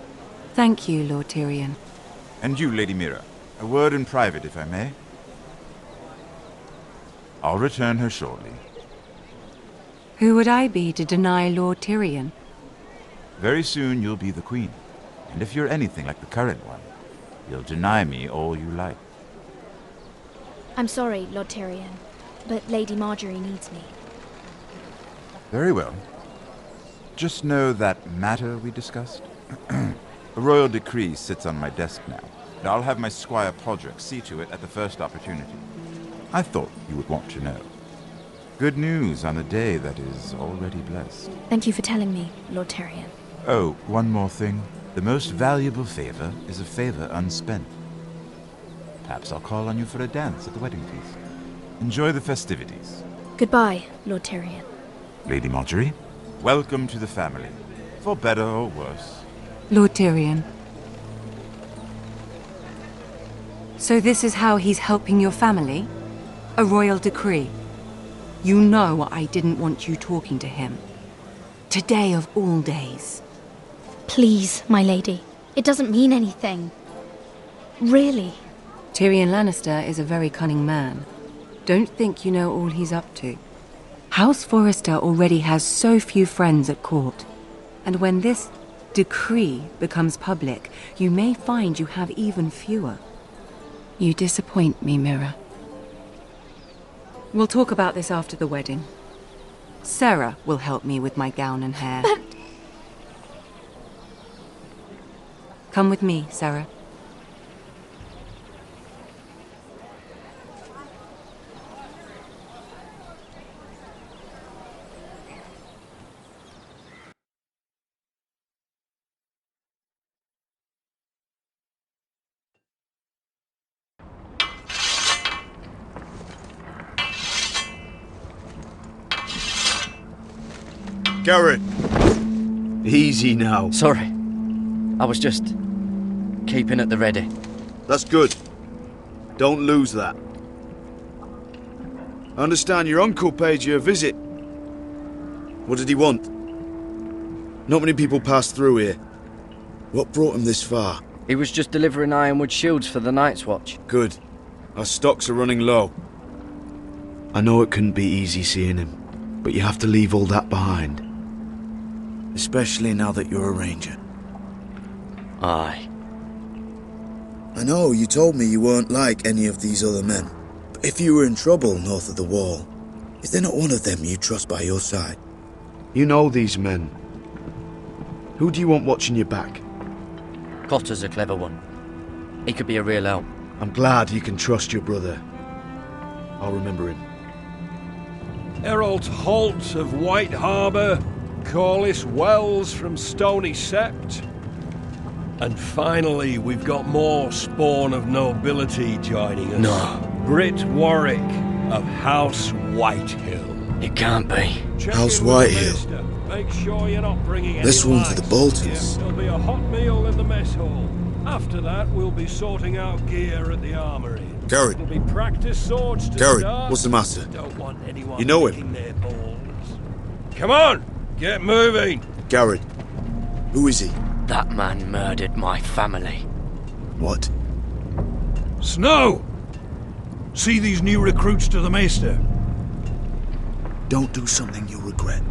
Speaker 17: Thank you, Lord Tyrion.
Speaker 7: And you, Lady Mira, a word in private, if I may. I'll return her shortly.
Speaker 17: Who would I be to deny Lord Tyrion?
Speaker 7: Very soon you'll be the queen. And if you're anything like the current one, you'll deny me all you like.
Speaker 15: I'm sorry, Lord Tyrion, but Lady Marjorie needs me.
Speaker 7: Very well. Just know that matter we discussed? A royal decree sits on my desk now, and I'll have my squire Podrick see to it at the first opportunity. I thought you would want to know. Good news on a day that is already blessed.
Speaker 15: Thank you for telling me, Lord Tyrion.
Speaker 7: Oh, one more thing. The most valuable favor is a favor unspent. Perhaps I'll call on you for a dance at the wedding feast. Enjoy the festivities.
Speaker 15: Goodbye, Lord Tyrion.
Speaker 7: Lady Marjorie, welcome to the family, for better or worse.
Speaker 17: Lord Tyrion. So this is how he's helping your family? A royal decree? You know I didn't want you talking to him. Today of all days.
Speaker 15: Please, my lady. It doesn't mean anything. Really.
Speaker 17: Tyrion Lannister is a very cunning man. Don't think you know all he's up to. House Forrester already has so few friends at court. And when this decree becomes public, you may find you have even fewer. You disappoint me, Mira. We'll talk about this after the wedding. Sarah will help me with my gown and hair.
Speaker 15: But...
Speaker 17: Come with me, Sarah.
Speaker 10: Garrett! Easy now.
Speaker 11: Sorry. I was just keeping at the ready.
Speaker 10: That's good. Don't lose that. I understand your uncle paid you a visit. What did he want? Not many people pass through here. What brought him this far?
Speaker 4: He was just delivering ironwood shields for the Night's Watch.
Speaker 10: Good. Our stocks are running low. I know it couldn't be easy seeing him, but you have to leave all that behind. Especially now that you're a ranger.
Speaker 11: Aye.
Speaker 10: I know, you told me you weren't like any of these other men. But if you were in trouble north of the wall, is there not one of them you trust by your side? You know these men. Who do you want watching your back?
Speaker 11: Cotter's a clever one. He could be a real help.
Speaker 10: I'm glad you can trust your brother. I'll remember him.
Speaker 6: Errol Holt of White Harbour, Corliss Wells from Stony Sept. And finally, we've got more spawn of nobility joining us.
Speaker 11: No.
Speaker 6: Brit Warwick of House Whitehill.
Speaker 11: It can't be.
Speaker 10: House Whitehill.
Speaker 6: Make sure you're not bringing
Speaker 10: This
Speaker 6: any
Speaker 10: one's for the
Speaker 6: lights.
Speaker 10: Boltons.
Speaker 6: There'll be a hot meal in the mess hall. After that, we'll be sorting out gear at the armory.
Speaker 10: Garrett.
Speaker 6: It'll be practice swords to
Speaker 10: Garrett,
Speaker 6: start.
Speaker 10: what's the matter?
Speaker 6: Don't want anyone
Speaker 10: You know him?
Speaker 6: licking their balls. Come on, get moving.
Speaker 10: Garrett. Who is he?
Speaker 11: That man murdered my family.
Speaker 10: What?
Speaker 22: Snow! See these new recruits to the Maester?
Speaker 10: Don't do something you'll regret.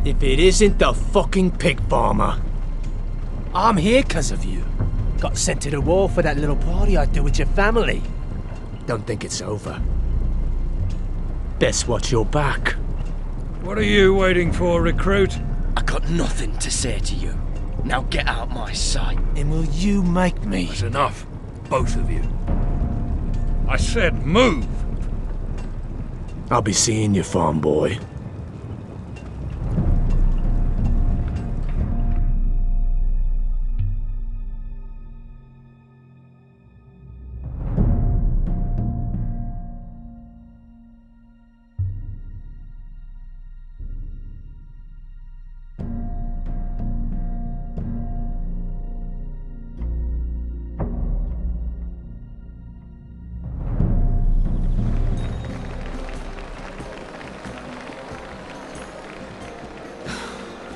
Speaker 21: If it isn't the fucking pig farmer. I'm here 'cause of you. Got sent to the war for that little party I do with your family. Don't think it's over. Best watch your back.
Speaker 6: What are you waiting for, recruit?
Speaker 11: I got nothing to say to you. Now get out my sight.
Speaker 21: And will you make me?
Speaker 6: That's enough, both of you. I said move!
Speaker 21: I'll be seeing you, farm boy.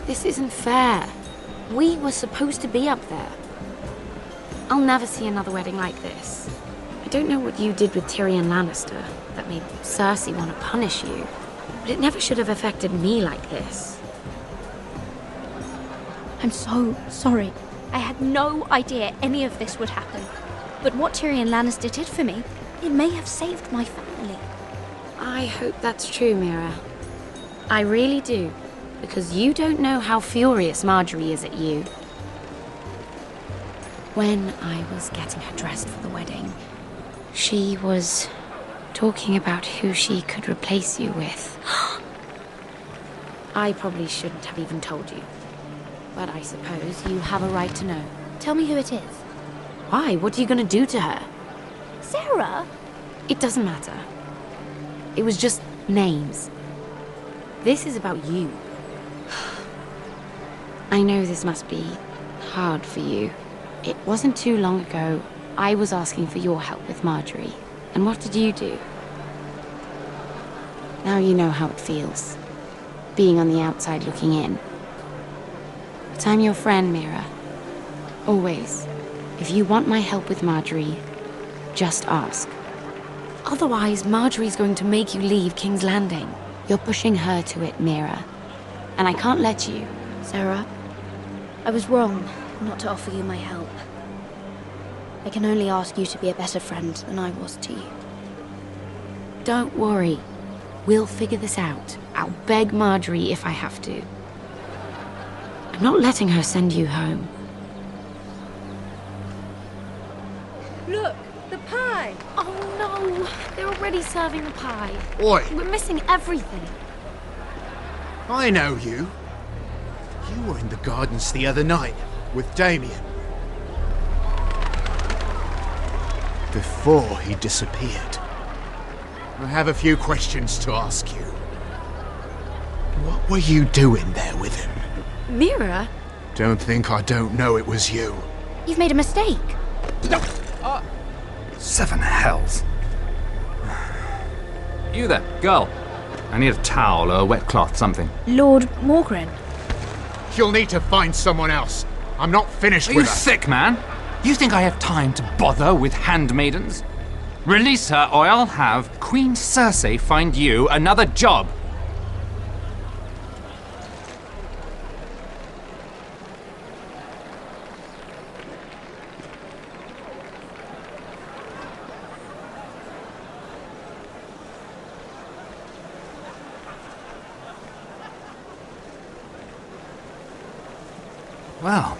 Speaker 14: This isn't fair. We were supposed to be up there. I'll never see another wedding like this. I don't know what you did with Tyrion Lannister that made Cersei want to punish you, but it never should have affected me like this.
Speaker 15: I'm so sorry. I had no idea any of this would happen. But what Tyrion Lannister did for me, it may have saved my family.
Speaker 14: I hope that's true, Mira. I really do. Because you don't know how furious Marjorie is at you. When I was getting her dressed for the wedding, she was talking about who she could replace you with. I probably shouldn't have even told you. But I suppose you have a right to know.
Speaker 15: Tell me who it is.
Speaker 14: Why? What are you going to do to her?
Speaker 15: Sarah?
Speaker 14: It doesn't matter. It was just names. This is about you. I know this must be hard for you. It wasn't too long ago I was asking for your help with Marjorie. And what did you do? Now you know how it feels, being on the outside looking in. But I'm your friend, Mira. Always. If you want my help with Marjorie, just ask. Otherwise, Marjorie's going to make you leave King's Landing. You're pushing her to it, Mira. And I can't let you.
Speaker 15: Sarah, I was wrong not to offer you my help. I can only ask you to be a better friend than I was to you.
Speaker 14: Don't worry. We'll figure this out. I'll beg Marjorie if I have to. I'm not letting her send you home.
Speaker 18: Look, the pie!
Speaker 14: Oh no! They're already serving the pie.
Speaker 8: Oi!
Speaker 14: We're missing everything.
Speaker 8: I know you. You were in the gardens the other night with Damien. Before he disappeared. I have a few questions to ask you. What were you doing there with him?
Speaker 14: Mira?
Speaker 8: Don't think I don't know it was you.
Speaker 15: You've made a mistake.
Speaker 8: No.
Speaker 23: Seven hells.
Speaker 24: You there, girl.
Speaker 2: I need a towel or a wet cloth, something.
Speaker 18: Lord Morgren.
Speaker 8: You'll need to find someone else. I'm not finished
Speaker 2: Are
Speaker 8: with
Speaker 2: you
Speaker 8: her.
Speaker 2: sick, man? You think I have time to bother with handmaidens? Release her, or I'll have Queen Cersei find you another job. Well,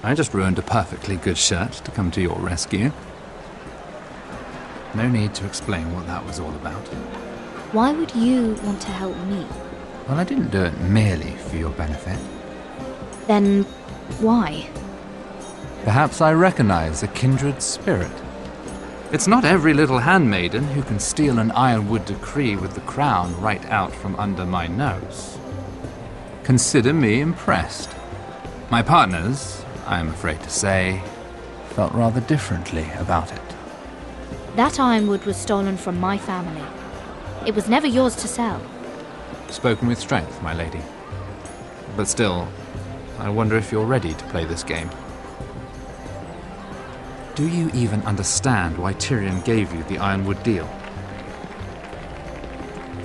Speaker 2: I just ruined a perfectly good shirt to come to your rescue. No need to explain what that was all about.
Speaker 15: Why would you want to help me?
Speaker 2: Well, I didn't do it merely for your benefit.
Speaker 15: Then why?
Speaker 2: Perhaps I recognize a kindred spirit. It's not every little handmaiden who can steal an ironwood decree with the crown right out from under my nose. Consider me impressed. My partners, I am afraid to say, felt rather differently about it.
Speaker 15: That ironwood was stolen from my family. It was never yours to sell.
Speaker 2: Spoken with strength, my lady. But still, I wonder if you're ready to play this game. Do you even understand why Tyrion gave you the ironwood deal?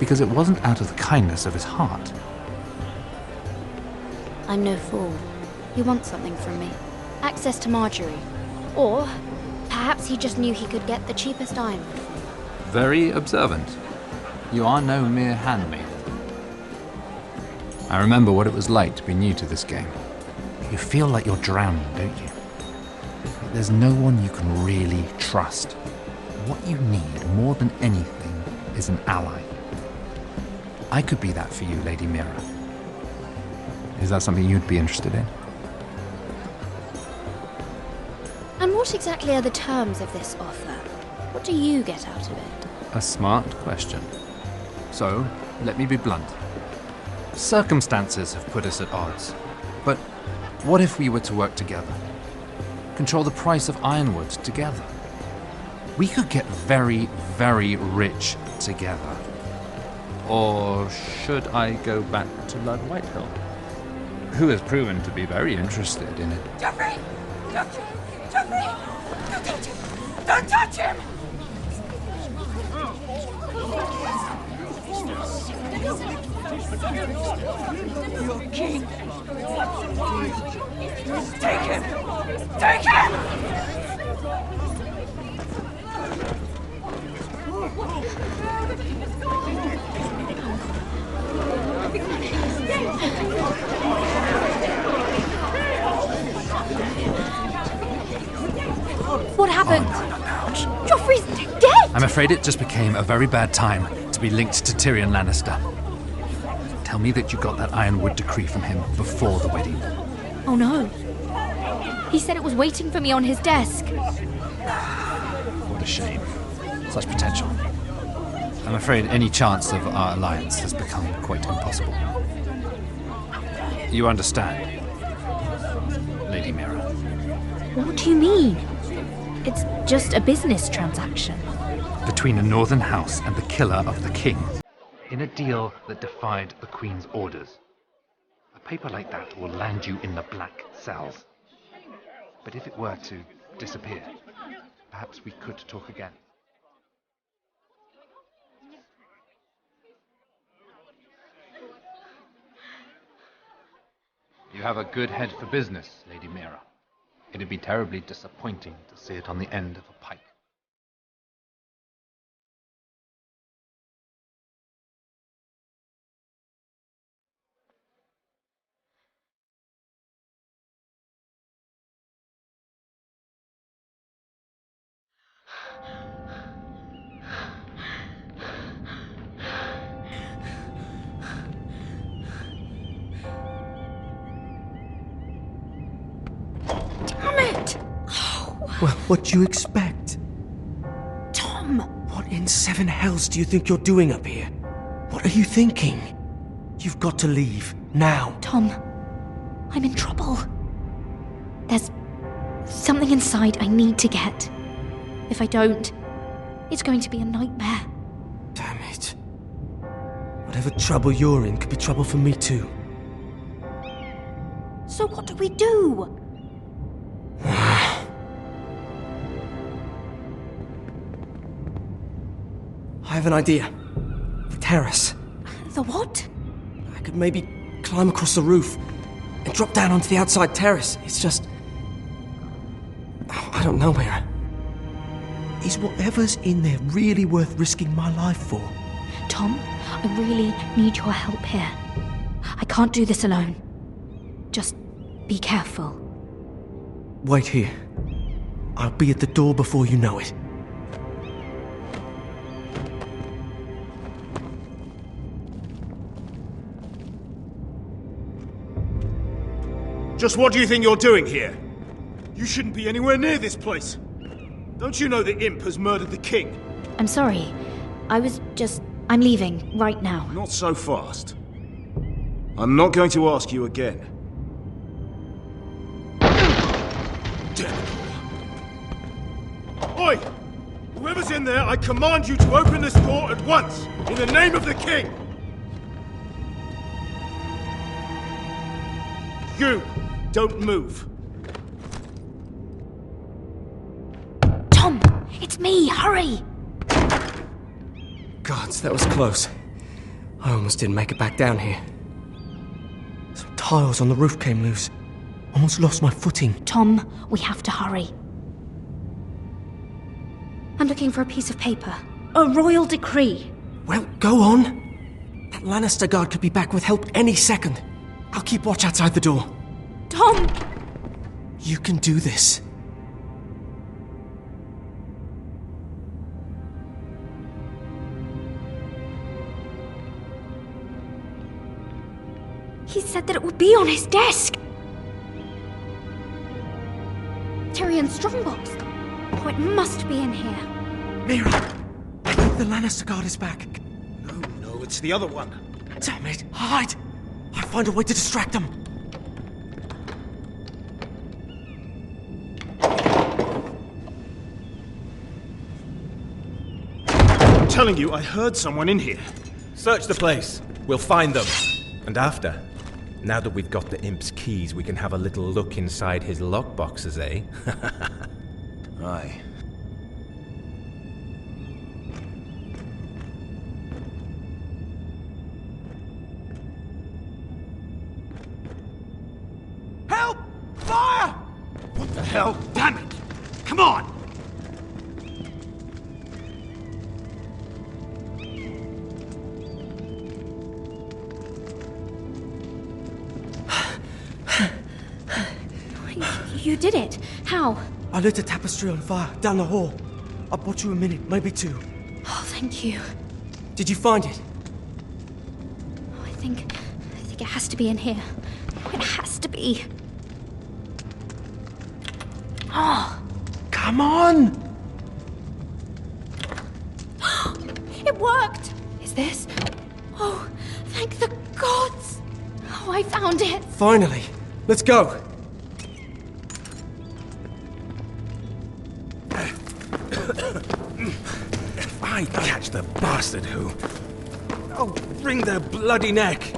Speaker 2: Because it wasn't out of the kindness of his heart.
Speaker 15: I'm no fool. He wants something from me. Access to Marjorie. Or perhaps he just knew he could get the cheapest ironwood.
Speaker 2: Very observant. You are no mere handmaiden. I remember what it was like to be new to this game. You feel like you're drowning, don't you? Like there's no one you can really trust. What you need more than anything is an ally. I could be that for you, Lady Mira. Is that something you'd be interested in?
Speaker 15: And what exactly are the terms of this offer? What do you get out of it?
Speaker 2: A smart question. So, let me be blunt. Circumstances have put us at odds. But what if we were to work together? Control the price of ironwood together? We could get very, very rich together. Or should I go back to Lord Whitehill, who has proven to be very interested in it?
Speaker 13: Joffrey! Joffrey! Joffrey! Don't touch him! Don't touch him! Your king! Take him! Take him!
Speaker 15: What happened? Joffrey's dead!
Speaker 2: I'm afraid it just became a very bad time to be linked to Tyrion Lannister. Tell me that you got that ironwood decree from him before the wedding.
Speaker 15: Oh no. He said it was waiting for me on his desk.
Speaker 2: What a shame. Such potential. I'm afraid any chance of our alliance has become quite impossible. You understand, Lady Mira?
Speaker 15: What do you mean? It's just a business transaction.
Speaker 2: Between a northern house and the killer of the king. In a deal that defied the Queen's orders. A paper like that will land you in the black cells. But if it were to disappear, perhaps we could talk again. You have a good head for business, Lady Mira. It'd be terribly disappointing to see it on the end of a pike.
Speaker 15: Damn it!
Speaker 23: Well, what do you expect?
Speaker 15: Tom!
Speaker 23: What in seven hells do you think you're doing up here? What are you thinking? You've got to leave, now.
Speaker 15: Tom, I'm in trouble. There's something inside I need to get. If I don't, it's going to be a nightmare.
Speaker 23: Damn it. Whatever trouble you're in could be trouble for me too.
Speaker 15: So what do we do?
Speaker 23: I have an idea. The terrace.
Speaker 15: The what?
Speaker 23: I could maybe climb across the roof and drop down onto the outside terrace. It's just... I don't know, Mira. Is whatever's in there really worth risking my life for?
Speaker 15: Tom, I really need your help here. I can't do this alone. Just be careful.
Speaker 23: Wait here. I'll be at the door before you know it.
Speaker 12: Just what do you think you're doing here? You shouldn't be anywhere near this place. Don't you know the imp has murdered the king?
Speaker 15: I'm sorry. I'm leaving right now.
Speaker 12: Not so fast. I'm not going to ask you again. Damn it all. Oi! Whoever's in there, I command you to open this door at once, in the name of the king! You! Don't move.
Speaker 15: Tom! It's me! Hurry!
Speaker 23: Gods, that was close. I almost didn't make it back down here. Some tiles on the roof came loose. Almost lost my footing.
Speaker 15: Tom, we have to hurry. I'm looking for a piece of paper. A royal decree.
Speaker 23: Well, go on. That Lannister guard could be back with help any second. I'll keep watch outside the door.
Speaker 15: Tom!
Speaker 23: You can do this.
Speaker 15: He said that it would be on his desk. Tyrion's strongbox. Oh, it must be in here.
Speaker 23: Mira, I think the Lannister guard is back.
Speaker 12: No, it's the other one.
Speaker 23: Damn it, hide! I'll find a way to distract them.
Speaker 12: I'm telling you, I heard someone in here.
Speaker 5: Search the place. We'll find them. And after, now that we've got the imp's keys, we can have a little look inside his lockboxes, eh?
Speaker 12: Aye.
Speaker 20: Help! Fire!
Speaker 12: What the hell? Damn it! Come on!
Speaker 15: You did it. How?
Speaker 23: I lit a tapestry on fire down the hall. I bought you a minute, maybe two.
Speaker 15: Oh, thank you.
Speaker 23: Did you find it?
Speaker 15: Oh, I think it has to be in here. It has to be. Oh.
Speaker 23: Come on!
Speaker 15: It worked! Is this? Oh, thank the gods! Oh, I found it!
Speaker 23: Finally. Let's go.
Speaker 5: If I catch the bastard who... I'll wring their bloody neck!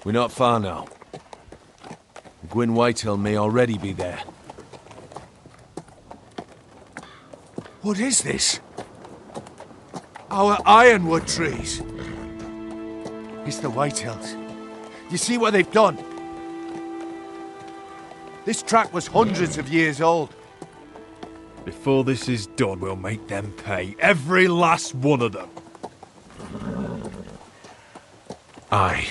Speaker 12: We're not far now. Gwyn Whitehill may already be there.
Speaker 20: What is this? Our ironwood trees. It's the Whitehills. You see what they've done? This track was hundreds of years old.
Speaker 19: Before this is done, we'll make them pay. Every last one of them.
Speaker 12: Aye.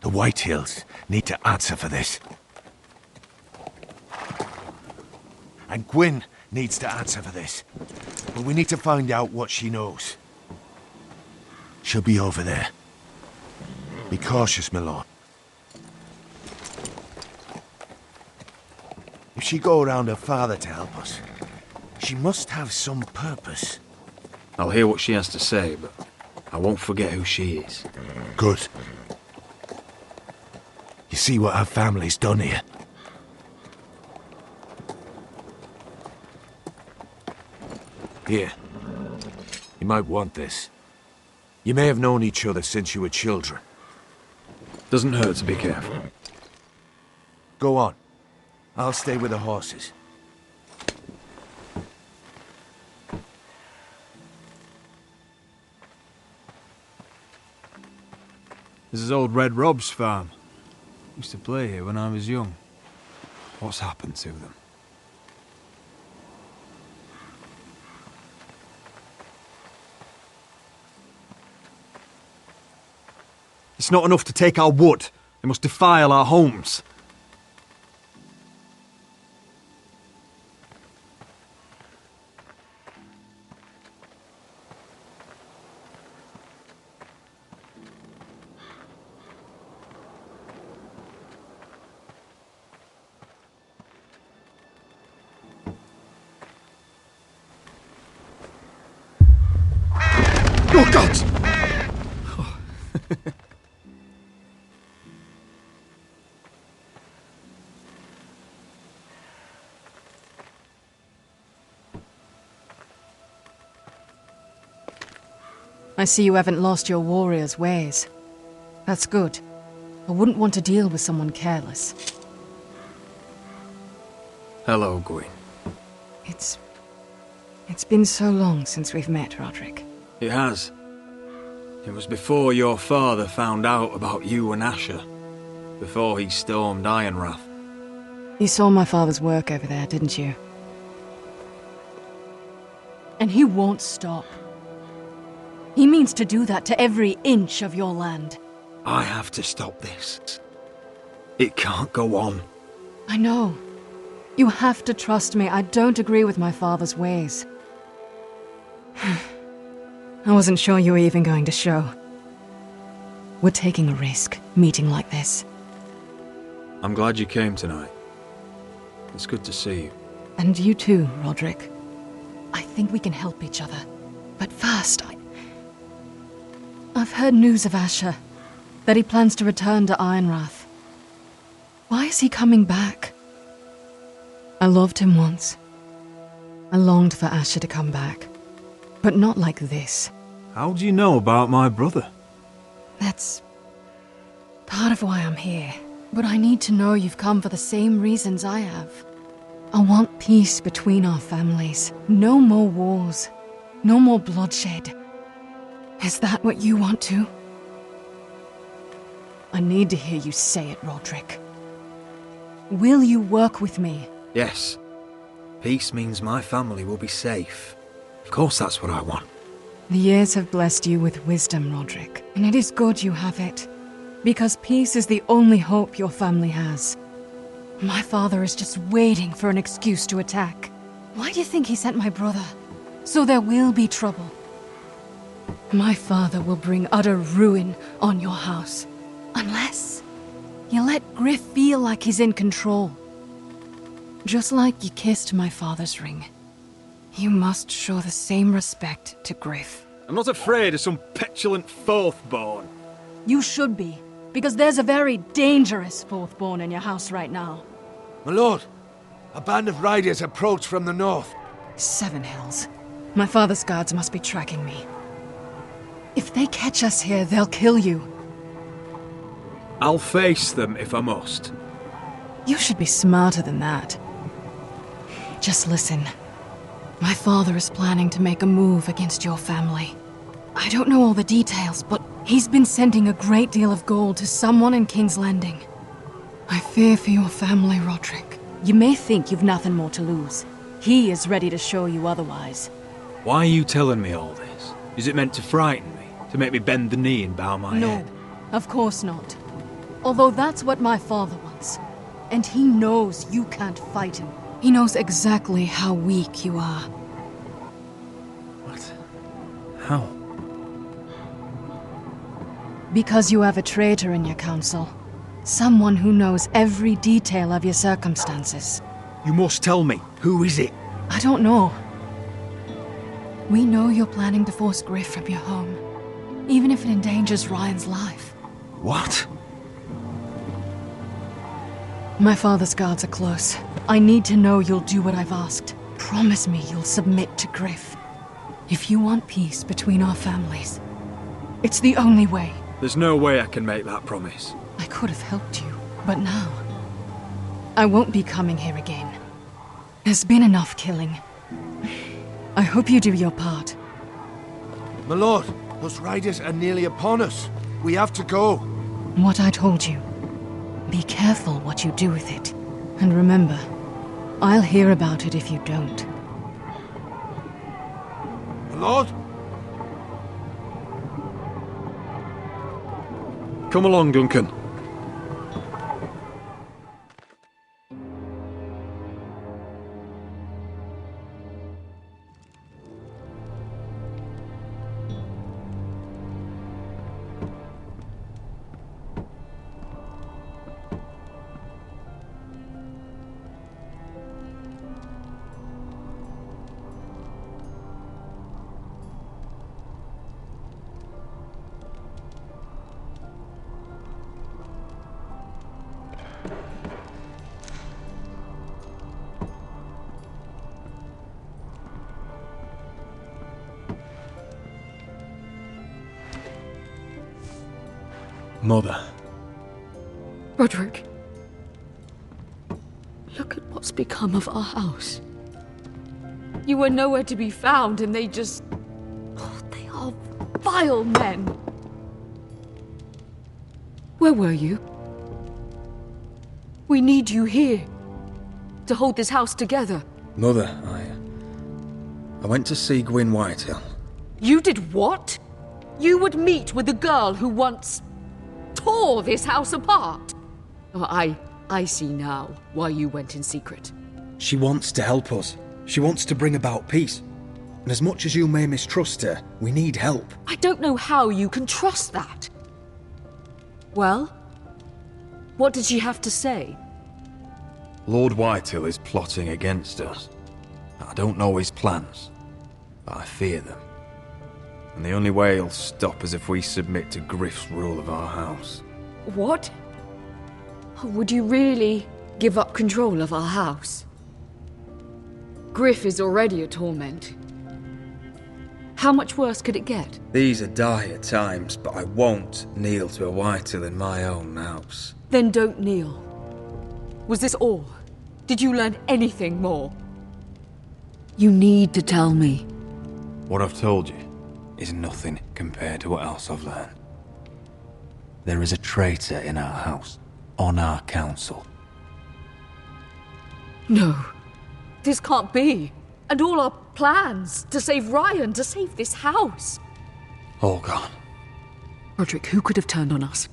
Speaker 12: The Whitehills need to answer for this. And Gwyn needs to answer for this. But we need to find out what she knows. She'll be over there. Be cautious, my lord. If she go around her father to help us, she must have some purpose.
Speaker 9: I'll hear what she has to say, but I won't forget who she is.
Speaker 12: Good. You see what our family's done here? Here. You might want this. You may have known each other since you were children.
Speaker 19: Doesn't hurt to be careful.
Speaker 12: Go on. I'll stay with the horses.
Speaker 3: This is old Red Rob's farm. Used to play here when I was young. What's happened to them?
Speaker 1: It's not enough to take our wood. They must defile our homes. Oh, God!
Speaker 17: I see you haven't lost your warrior's ways. That's good. I wouldn't want to deal with someone careless.
Speaker 19: Hello, Gwyn.
Speaker 17: It's been so long since we've met, Roderick.
Speaker 19: It has. It was before your father found out about you and Asher. Before he stormed Ironrath.
Speaker 17: You saw my father's work over there, didn't you? And he won't stop. He means to do that to every inch of your land.
Speaker 19: I have to stop this. It can't go on.
Speaker 17: I know. You have to trust me. I don't agree with my father's ways. I wasn't sure you were even going to show. We're taking a risk, meeting like this.
Speaker 19: I'm glad you came tonight. It's good to see you.
Speaker 17: And you too, Roderick. I think we can help each other. But first, I've heard news of Asher. That he plans to return to Ironrath. Why is he coming back? I loved him once. I longed for Asher to come back. But not like this.
Speaker 3: How do you know about my brother?
Speaker 17: That's part of why I'm here. But I need to know you've come for the same reasons I have. I want peace between our families. No more wars. No more bloodshed. Is that what you want too? I need to hear you say it, Roderick. Will you work with me?
Speaker 19: Yes. Peace means my family will be safe. Of course that's what I want.
Speaker 17: The years have blessed you with wisdom, Roderick. And it is good you have it. Because peace is the only hope your family has. My father is just waiting for an excuse to attack. Why do you think he sent my brother? So there will be trouble. My father will bring utter ruin on your house. Unless you let Griff feel like he's in control. Just like you kissed my father's ring. You must show the same respect to Griff.
Speaker 1: I'm not afraid of some petulant fourthborn.
Speaker 17: You should be, because there's a very dangerous fourthborn in your house right now.
Speaker 12: My lord, a band of riders approach from the north.
Speaker 17: 7 Hills. My father's guards must be tracking me. If they catch us here, they'll kill you.
Speaker 19: I'll face them if I must.
Speaker 17: You should be smarter than that. Just listen. My father is planning to make a move against your family. I don't know all the details, but he's been sending a great deal of gold to someone in King's Landing. I fear for your family, Roderick. You may think you've nothing more to lose. He is ready to show you otherwise.
Speaker 19: Why are you telling me all this? Is it meant to frighten me? To make me bend the knee and bow my head?
Speaker 17: No, of course not. Although that's what my father wants. And he knows you can't fight him. He knows exactly how weak you are.
Speaker 19: What? How?
Speaker 17: Because you have a traitor in your council. Someone who knows every detail of your circumstances.
Speaker 1: You must tell me. Who is it?
Speaker 17: I don't know. We know you're planning to force Griff from your home. Even if it endangers Ryan's life.
Speaker 12: What?
Speaker 17: My father's guards are close. I need to know you'll do what I've asked. Promise me you'll submit to Griff. If you want peace between our families, it's the only way.
Speaker 1: There's no way I can make that promise.
Speaker 17: I could have helped you, but now, I won't be coming here again. There's been enough killing. I hope you do your part.
Speaker 12: My lord, those riders are nearly upon us. We have to go.
Speaker 17: What I told you. Be careful what you do with it. And remember, I'll hear about it if you don't.
Speaker 12: My lord?
Speaker 1: Come along, Duncan.
Speaker 5: Mother.
Speaker 7: Roderick. Look at what's become of our house. You were nowhere to be found, and they just... Oh, they are vile men. Where were you? We need you here. To hold this house together.
Speaker 9: Mother, I went to see Gwyn Whitehill.
Speaker 7: You did what? You would meet with the girl who once... tore this house apart. Oh, I see now why you went in secret.
Speaker 9: She wants to help us. She wants to bring about peace. And as much as you may mistrust her, we need help.
Speaker 7: I don't know how you can trust that. Well, what did she have to say?
Speaker 16: Lord Whitehill is plotting against us. I don't know his plans, but I fear them. And the only way he'll stop is if we submit to Griff's rule of our house.
Speaker 7: What? Would you really give up control of our house? Griff is already a torment. How much worse could it get?
Speaker 9: These are dire times, but I won't kneel to a Whitehill in my own house.
Speaker 7: Then don't kneel. Was this all? Did you learn anything more? You need to tell me.
Speaker 16: What I've told you is nothing compared to what else I've learned. There is a traitor in our house, on our council.
Speaker 7: No, this can't be. And all our plans to save Ryan, to save this house.
Speaker 16: All gone.
Speaker 7: Roderick, who could have turned on us?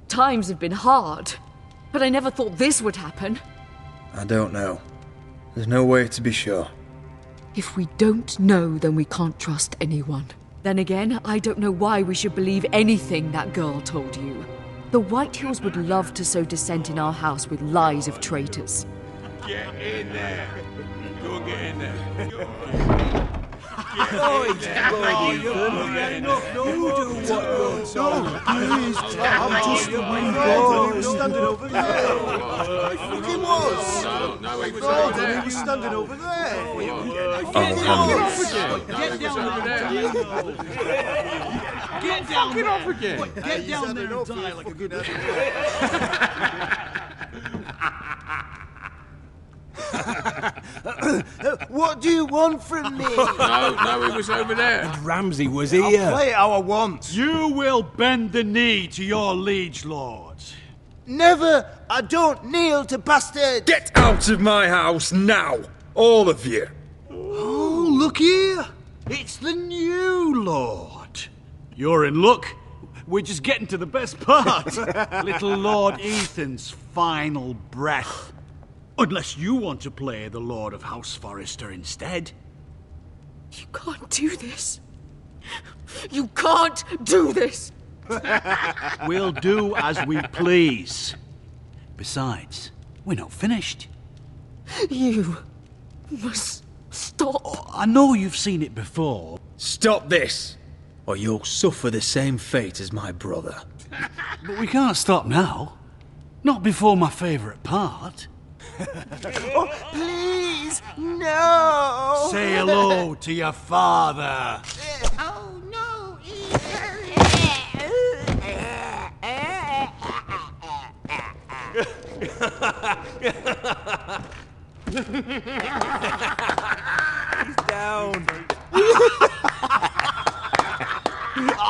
Speaker 7: Times have been hard, but I never thought this would happen.
Speaker 9: I don't know. There's no way to be sure.
Speaker 7: If we don't know, then we can't trust anyone. Then again, I don't know why we should believe anything that girl told you. The Whitehills would love to sow dissent in our house with lies of traitors.
Speaker 22: Get in there. Go get in there.
Speaker 12: Oh, it's bloody good. You do what you're told. Please, I'm just the wing. He was standing over there. I think he was. No, he was over there. He was standing over there.
Speaker 22: Get down over there. Get down off again. Get down there and die like a good
Speaker 12: What do you want from me?
Speaker 22: No, he was over there.
Speaker 12: And Ramsay was here. I'll play how I want.
Speaker 22: You will bend the knee to your liege lord.
Speaker 12: Never! I don't kneel to bastards!
Speaker 1: Get out of my house now! All of you!
Speaker 22: Oh, look here! It's the new lord. You're in luck. We're just getting to the best part. Little Lord Ethan's final breath. Unless you want to play the Lord of House Forrester instead.
Speaker 7: You can't do this. You can't do this!
Speaker 22: We'll do as we please. Besides, we're not finished.
Speaker 7: You must stop.
Speaker 22: Oh, I know you've seen it before.
Speaker 1: Stop this,
Speaker 9: or you'll suffer the same fate as my brother.
Speaker 22: But we can't stop now. Not before my favourite part.
Speaker 12: Oh, please, no!
Speaker 22: Say hello to your father.
Speaker 13: Oh no,
Speaker 5: He's down.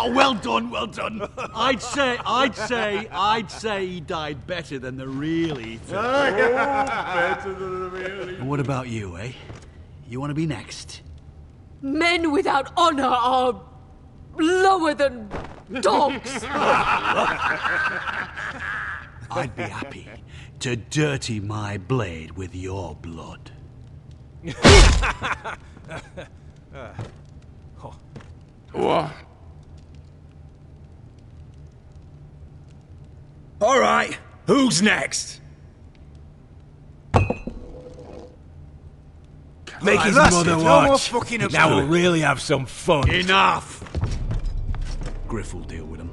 Speaker 22: Oh, well done, well done. I'd say he died better than the real Ethan.
Speaker 13: better than the real
Speaker 22: And what about you, eh? You want to be next?
Speaker 7: Men without honor are lower than dogs.
Speaker 22: I'd be happy to dirty my blade with your blood.
Speaker 13: What?
Speaker 22: All right, who's next?
Speaker 5: Make his
Speaker 22: that's
Speaker 5: mother
Speaker 22: it.
Speaker 5: watch.
Speaker 22: No more fucking about
Speaker 5: Now we'll
Speaker 22: it.
Speaker 5: really have some fun.
Speaker 22: Enough! Griff will deal with him.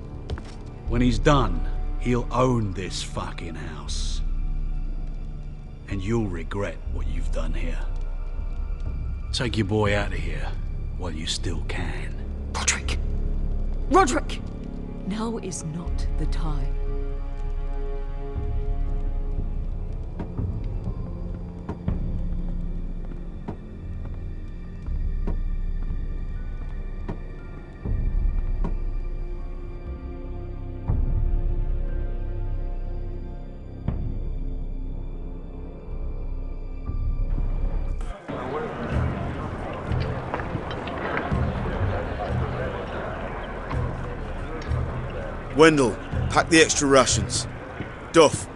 Speaker 22: When he's done, he'll own this fucking house. And you'll regret what you've done here. Take your boy out of here while you still can.
Speaker 7: Roderick! Roderick! Now is not the time.
Speaker 4: Wendell, pack the extra rations. Duff,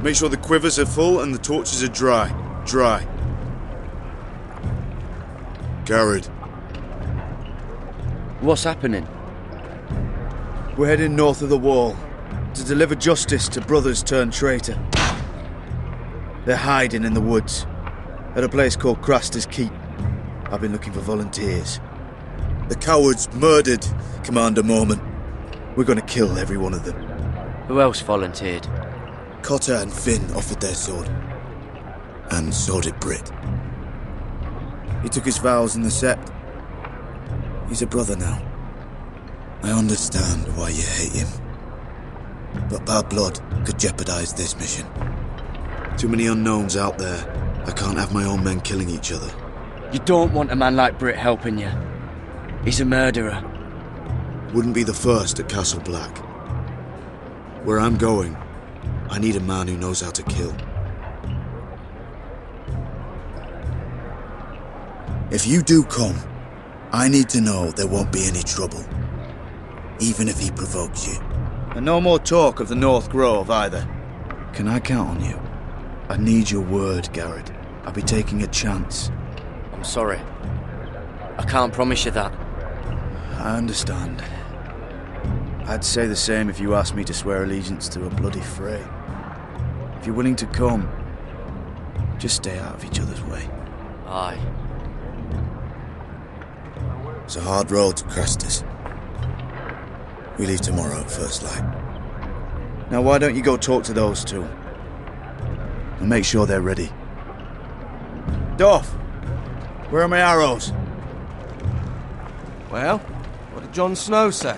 Speaker 4: make sure the quivers are full and the torches are dry. Dry. Garrett.
Speaker 10: What's happening?
Speaker 4: We're heading north of the wall to deliver justice to brothers turned traitor. They're hiding in the woods at a place called Craster's Keep. I've been looking for volunteers. The cowards murdered Commander Mormon. We're going to kill every one of them.
Speaker 10: Who else volunteered?
Speaker 4: Cotter and Finn offered their sword. And so did Britt. He took his vows in the Sept. He's a brother now. I understand why you hate him. But bad blood could jeopardize this mission. Too many unknowns out there. I can't have my own men killing each other.
Speaker 10: You don't want a man like Britt helping you. He's a murderer.
Speaker 4: Wouldn't be the first at Castle Black. Where I'm going, I need a man who knows how to kill. If you do come, I need to know there won't be any trouble. Even if he provokes you. And no more talk of the North Grove either. Can I count on you? I need your word, Garrett. I'll be taking a chance.
Speaker 10: I'm sorry. I can't promise you that.
Speaker 4: I understand. I'd say the same if you asked me to swear allegiance to a bloody fray. If you're willing to come, just stay out of each other's way.
Speaker 10: Aye.
Speaker 4: It's a hard road to Crestus. We leave tomorrow at first light. Now why don't you go talk to those two? And make sure they're ready. Duff! Where are my arrows?
Speaker 23: Well, what did Jon Snow say?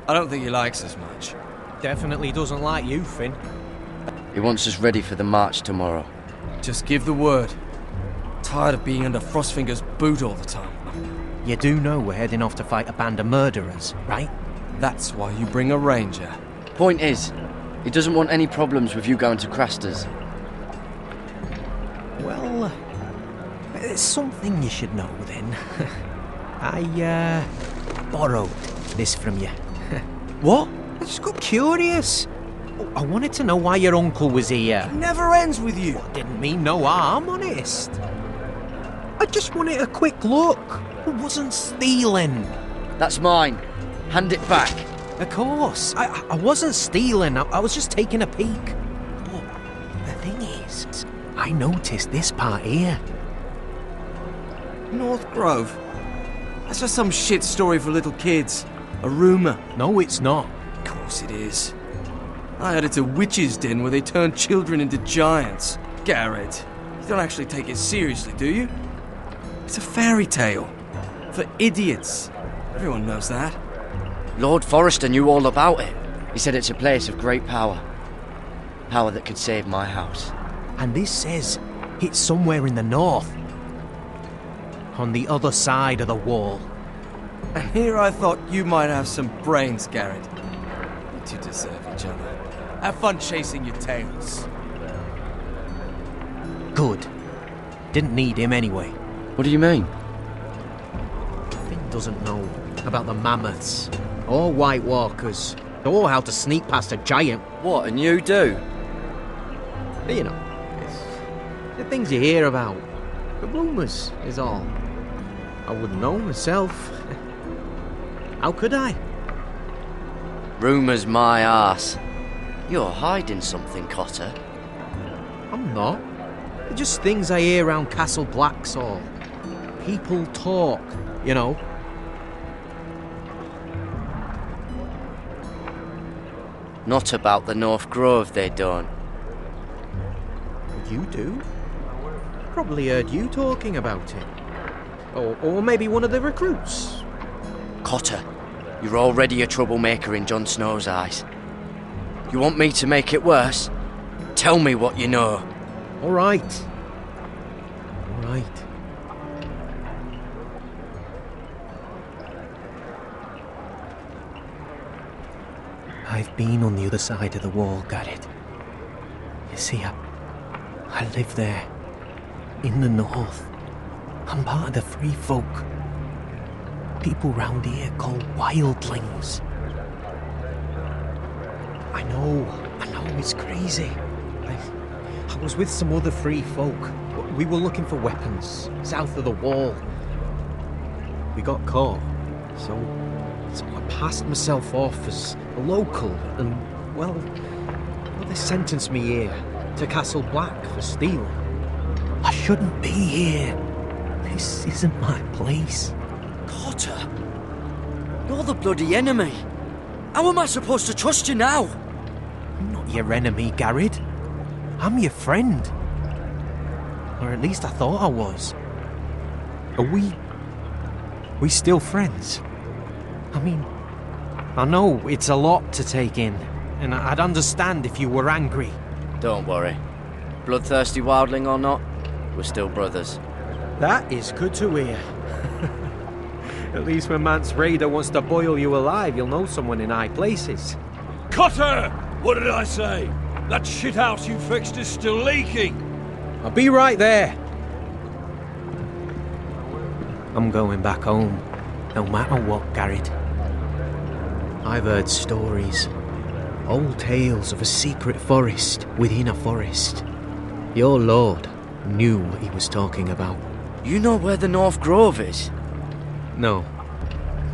Speaker 23: I don't think he likes us much.
Speaker 5: Definitely doesn't like you, Finn.
Speaker 10: He wants us ready for the march tomorrow.
Speaker 23: Just give the word. Tired of being under Frostfinger's boot all the time.
Speaker 5: You do know we're heading off to fight a band of murderers, right?
Speaker 23: That's why you bring a ranger.
Speaker 10: Point is, he doesn't want any problems with you going to Craster's.
Speaker 5: Well, there's something you should know then. I borrowed this from you.
Speaker 23: What?
Speaker 5: I just got curious. I wanted to know why your uncle was here.
Speaker 23: It never ends with you.
Speaker 5: I didn't mean no harm, honest. I just wanted a quick look. I wasn't stealing.
Speaker 10: That's mine. Hand it back.
Speaker 5: Of course. I wasn't stealing. I was just taking a peek. But the thing is, I noticed this part here.
Speaker 23: North Grove? That's just some shit story for little kids. A rumour. No, it's not. Of course it is. I heard it's a witch's den where they turn children into giants. Garrett, you don't actually take it seriously, do you? It's a fairy tale. For idiots. Everyone knows that.
Speaker 10: Lord Forrester knew all about it. He said it's a place of great power. Power that could save my house.
Speaker 23: And this says it's somewhere in the north. On the other side of the wall. And here I thought you might have some brains, Garrett. You two deserve each other. Have fun chasing your tails. Good. Didn't need him anyway.
Speaker 10: What do you mean?
Speaker 23: Finn doesn't know about the mammoths, or White Walkers, or how to sneak past a giant.
Speaker 10: What, and you do?
Speaker 23: You know, it's the things you hear about. The rumours is all. I wouldn't know myself. How could I?
Speaker 10: Rumours my arse. You're hiding something, Cotter.
Speaker 23: I'm not. They're just things I hear around Castle Blacksall. People talk, you know.
Speaker 10: Not about the North Grove, they don't.
Speaker 23: You do? Probably heard you talking about it. Or maybe one of the recruits.
Speaker 10: Cotter, you're already a troublemaker in Jon Snow's eyes. You want me to make it worse? Tell me what you know.
Speaker 23: All right. All right. I've been on the other side of the wall, Garrett. You see, I live there, in the north. I'm part of the free folk. People round here call wildlings. I know, it's crazy. I was with some other free folk. We were looking for weapons, south of the wall. We got caught, so I passed myself off as a local, and, well, they sentenced me here, to Castle Black for stealing. I shouldn't be here. This isn't my place.
Speaker 10: Cotter, you're the bloody enemy. How am I supposed to trust you now?
Speaker 23: I'm not your enemy, Garrett. I'm your friend. Or at least I thought I was. Are we still friends? I mean, I know it's a lot to take in, and I'd understand if you were angry.
Speaker 10: Don't worry. Bloodthirsty wildling or not, we're still brothers.
Speaker 23: That is good to hear. At least when Mance Raider wants to boil you alive, you'll know someone in high places.
Speaker 19: Cotter! What did I say? That shithouse you fixed is still leaking!
Speaker 23: I'll be right there. I'm going back home, no matter what, Garrett. I've heard stories. Old tales of a secret forest within a forest. Your lord knew what he was talking about.
Speaker 10: You know where the North Grove is?
Speaker 23: No,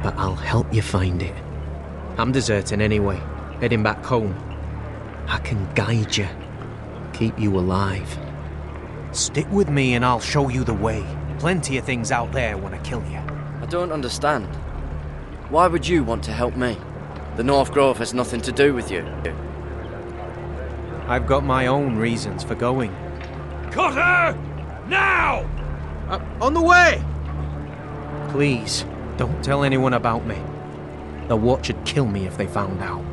Speaker 23: but I'll help you find it. I'm deserting anyway, heading back home. I can guide you, keep you alive. Stick with me and I'll show you the way. Plenty of things out there want to kill you.
Speaker 10: I don't understand. Why would you want to help me? The North Grove has nothing to do with you.
Speaker 23: I've got my own reasons for going.
Speaker 19: Cotter! Now!
Speaker 23: On the way! Please, don't tell anyone about me. The Watch would kill me if they found out.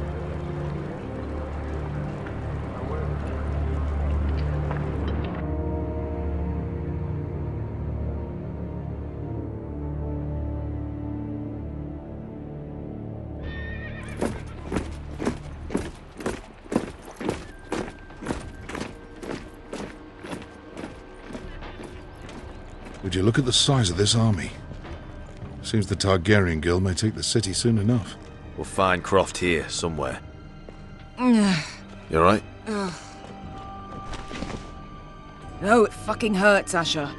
Speaker 6: Would you look at the size of this army? Seems the Targaryen Guild may take the city soon enough.
Speaker 11: We'll find Croft here, somewhere. You alright?
Speaker 21: No, it fucking hurts, Asher.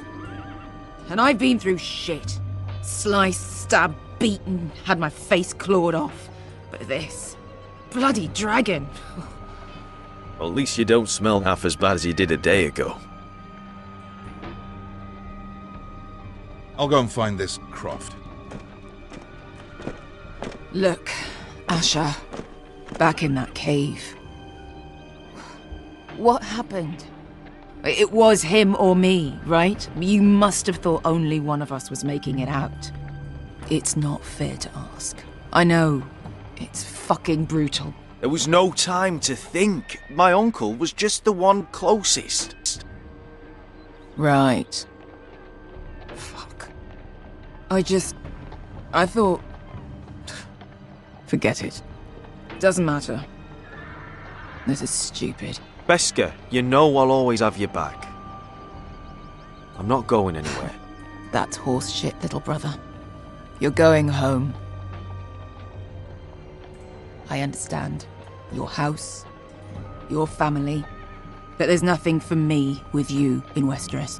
Speaker 21: And I've been through shit. Sliced, stabbed, beaten, had my face clawed off. But this... bloody dragon.
Speaker 11: Well, at least you don't smell half as bad as you did a day ago.
Speaker 6: I'll go and find this Croft.
Speaker 21: Look, Asher, back in that cave. What happened? It was him or me, right? You must have thought only one of us was making it out. It's not fair to ask. I know. It's fucking brutal.
Speaker 12: There was no time to think. My uncle was just the one closest.
Speaker 21: Right. Fuck. I thought... Forget it. Doesn't matter. This is stupid.
Speaker 12: Beskha, you know I'll always have your back. I'm not going anywhere.
Speaker 21: That's horse shit, little brother. You're going home. I understand. Your house, your family. But there's nothing for me with you in Westeros.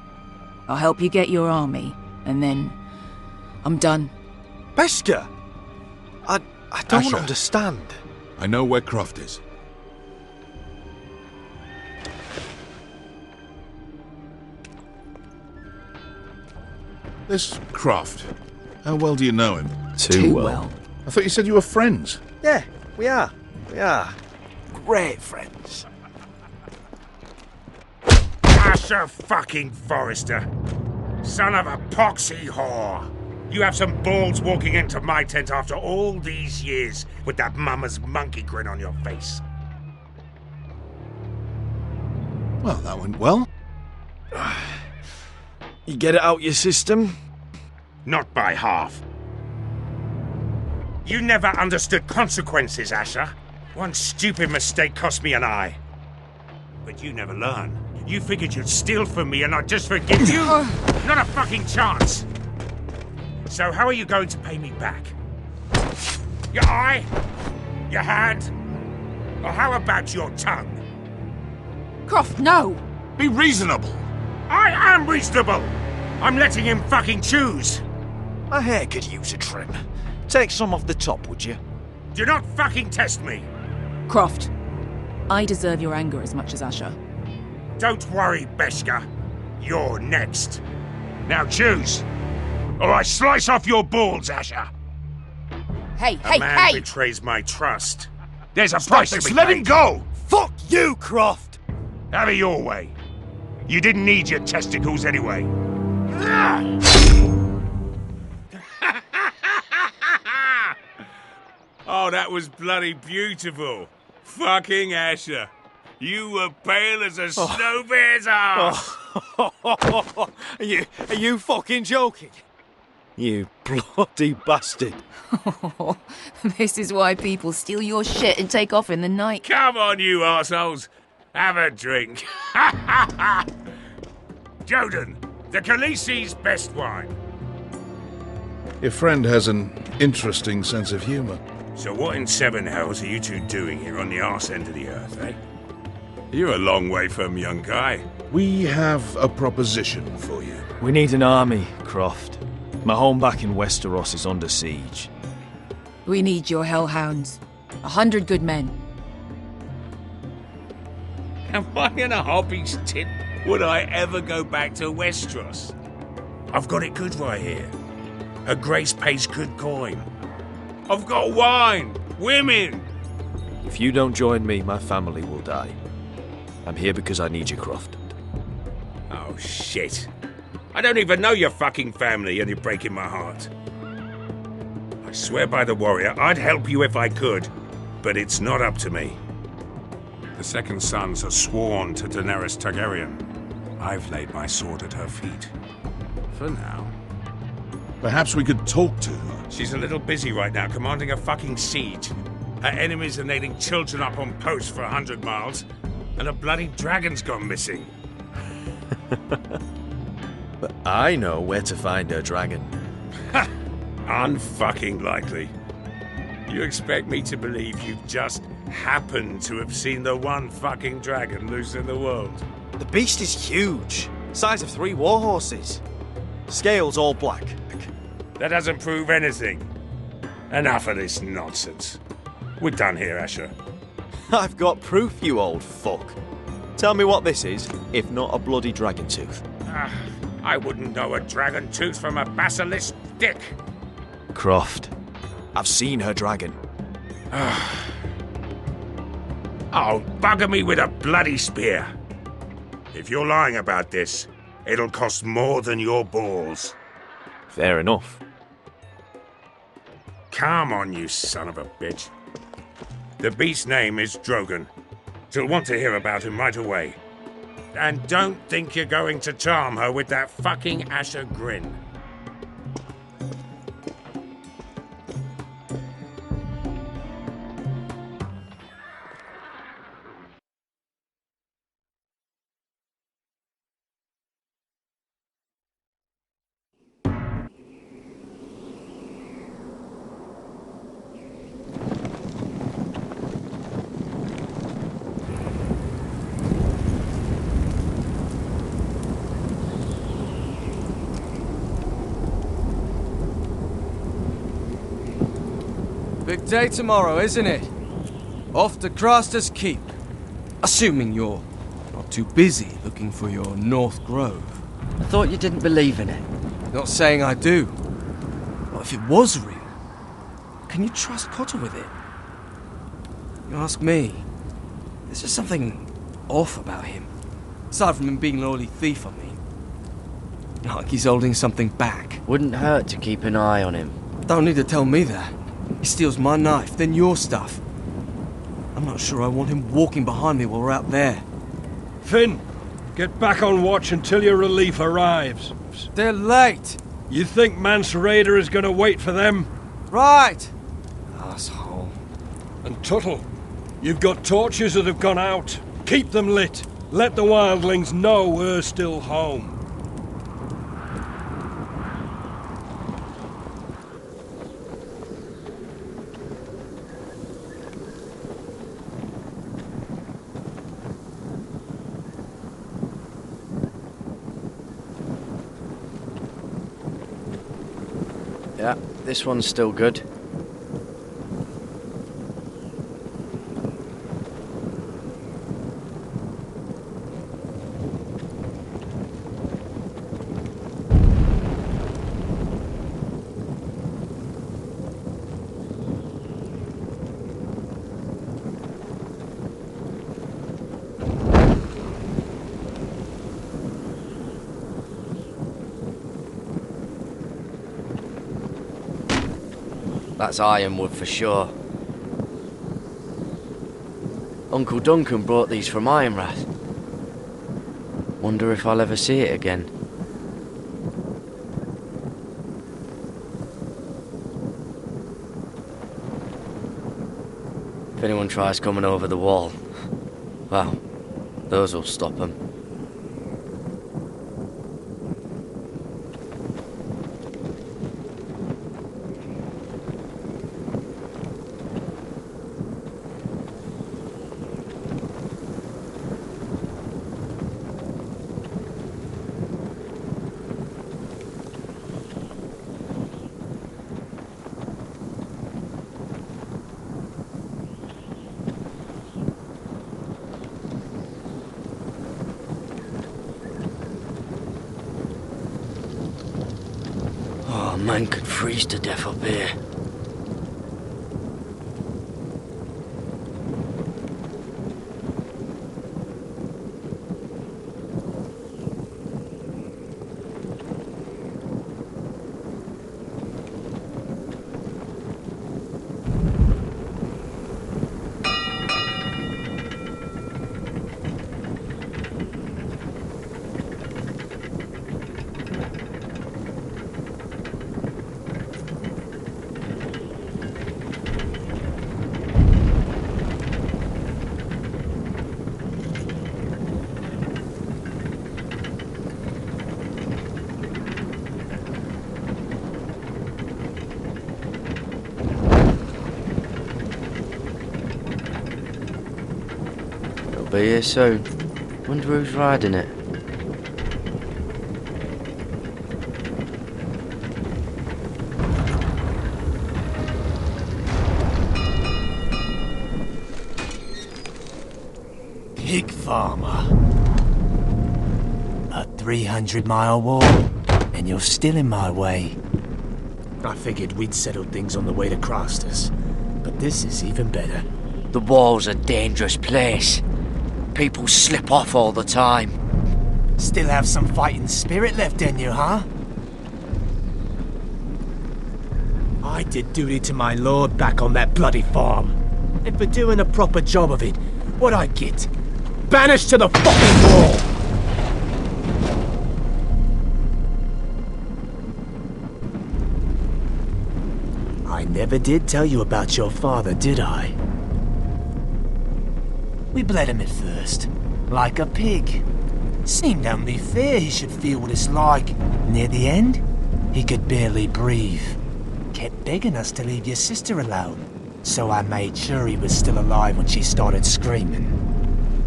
Speaker 21: I'll help you get your army, and then I'm done.
Speaker 12: Beskha! I don't understand.
Speaker 6: I know where Croft is. This Croft, how well do you know him?
Speaker 12: Too well.
Speaker 6: I thought you said you were friends.
Speaker 12: Yeah, we are. We are. Great friends.
Speaker 8: Asher fucking Forrester. Son of a poxy whore. You have some balls walking into my tent after all these years with that mama's monkey grin on your face.
Speaker 6: Well, that went well.
Speaker 12: You get it out your system?
Speaker 8: Not by half. You never understood consequences, Asher. One stupid mistake cost me an eye. But you never learn. You figured you'd steal from me and I'd just forgive you? Not a fucking chance! So how are you going to pay me back? Your eye? Your hand? Or how about your tongue?
Speaker 21: Croft, no!
Speaker 6: Be reasonable!
Speaker 8: I am reasonable! I'm letting him fucking choose!
Speaker 12: My hair could use a trim. Take some off the top, would you?
Speaker 8: Do not fucking test me!
Speaker 21: Croft, I deserve your anger as much as Asher.
Speaker 8: Don't worry, Beskha. You're next. Now choose, or I slice off your balls, Asher.
Speaker 21: Hey,
Speaker 8: A man betrays my trust. There's a price to be paid.
Speaker 6: Let him go!
Speaker 12: Fuck you, Croft!
Speaker 8: Have it your way. You didn't need your testicles anyway. Oh, that was bloody beautiful. Fucking Asher. You were pale as a snow bear's arse.
Speaker 12: Are you fucking joking? You bloody bastard.
Speaker 21: This is why people steal your shit and take off in the night.
Speaker 8: Come on, you arseholes. Have a drink. Joden, the Khaleesi's best wine.
Speaker 6: Your friend has an interesting sense of humour.
Speaker 8: So what in seven hells are you two doing here on the arse end of the earth, eh? You're a long way from, young guy.
Speaker 6: We have a proposition for you.
Speaker 12: We need an army, Croft. My home back in Westeros is under siege.
Speaker 21: We need your hellhounds. 100 good men.
Speaker 8: Am I in a hobby's tit? Would I ever go back to Westeros? I've got it good right here. Her Grace pays good coin. I've got wine, women.
Speaker 12: If you don't join me, my family will die. I'm here because I need you, Croft.
Speaker 8: Oh, shit. I don't even know your fucking family and you're breaking my heart. I swear by the warrior, I'd help you if I could, but it's not up to me. The second sons are sworn to Daenerys Targaryen. I've laid my sword at her feet. For now.
Speaker 6: Perhaps we could talk to her.
Speaker 8: She's a little busy right now, commanding a fucking siege. Her enemies are nailing children up on posts for 100 miles, and a bloody dragon's gone missing.
Speaker 12: But I know where to find her dragon.
Speaker 8: Ha! Unfucking likely. You expect me to believe you've just happened to have seen the one fucking dragon loose in the world?
Speaker 12: The beast is huge. Size of 3 war horses. Scales all black.
Speaker 8: That doesn't prove anything. Enough of this nonsense. We're done here, Asher.
Speaker 12: I've got proof, you old fuck. Tell me what this is, if not a bloody dragon tooth.
Speaker 8: I wouldn't know a dragon tooth from a basilisk dick.
Speaker 12: Croft,
Speaker 2: I've seen her dragon.
Speaker 8: Oh, bugger me with a bloody spear. If you're lying about this, it'll cost more than your balls.
Speaker 11: Fair enough.
Speaker 8: Come on, you son of a bitch. The beast's name is Drogon. She'll want to hear about him right away. And don't think you're going to charm her with that fucking Asher grin.
Speaker 14: Big day tomorrow, isn't it? Off to Craster's Keep. Assuming you're not too busy looking for your North Grove.
Speaker 10: I thought you didn't believe in it.
Speaker 14: Not saying I do. But if it was real, can you trust Cotter with it? You ask me, there's just something off about him. Aside from him being an early thief, I mean. Like he's holding something back.
Speaker 10: Wouldn't hurt to keep an eye on him.
Speaker 14: Don't need to tell me that. He steals my knife, then your stuff. I'm not sure I want him walking behind me while we're out there.
Speaker 18: Finn, get back on watch until your relief arrives.
Speaker 14: They're late.
Speaker 18: You think Mance Rayder is going to wait for them?
Speaker 14: Right. Asshole.
Speaker 18: And Tuttle, you've got torches that have gone out. Keep them lit. Let the wildlings know we're still home.
Speaker 10: Yeah, this one's still good. That's ironwood for sure. Uncle Duncan brought these from Ironrath. Wonder if I'll ever see it again. If anyone tries coming over the wall, well, those will stop them. Man could freeze to death up here. Be here soon. Wonder who's riding it.
Speaker 24: Pig farmer. A 300-mile walk, and you're still in my way. I figured we'd settled things on the way to Crosters, but this is even better.
Speaker 10: The wall's a dangerous place. People slip off all the time.
Speaker 24: Still have some fighting spirit left in you, huh? I did duty to my lord back on that bloody farm. And for doing a proper job of it, what'd I get? Banished to the fucking wall! I never did tell you about your father, did I? We bled him at first, like a pig. Seemed only fair he should feel what it's like. Near the end, he could barely breathe. Kept begging us to leave your sister alone, so I made sure he was still alive when she started screaming.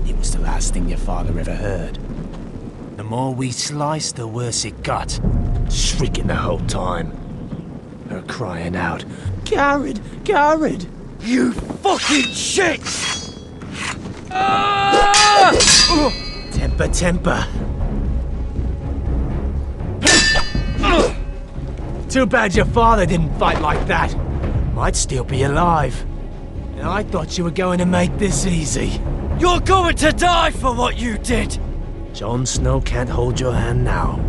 Speaker 24: It was the last thing your father ever heard. The more we sliced, the worse it got. Shrieking the whole time. Her crying out, "Garrett! Garrett!
Speaker 10: You fucking shit!
Speaker 24: Temper, temper. Too bad your father didn't fight like that. Might still be alive. And I thought you were going to make this easy.
Speaker 10: You're going to die for what you did!
Speaker 24: Jon Snow can't hold your hand now.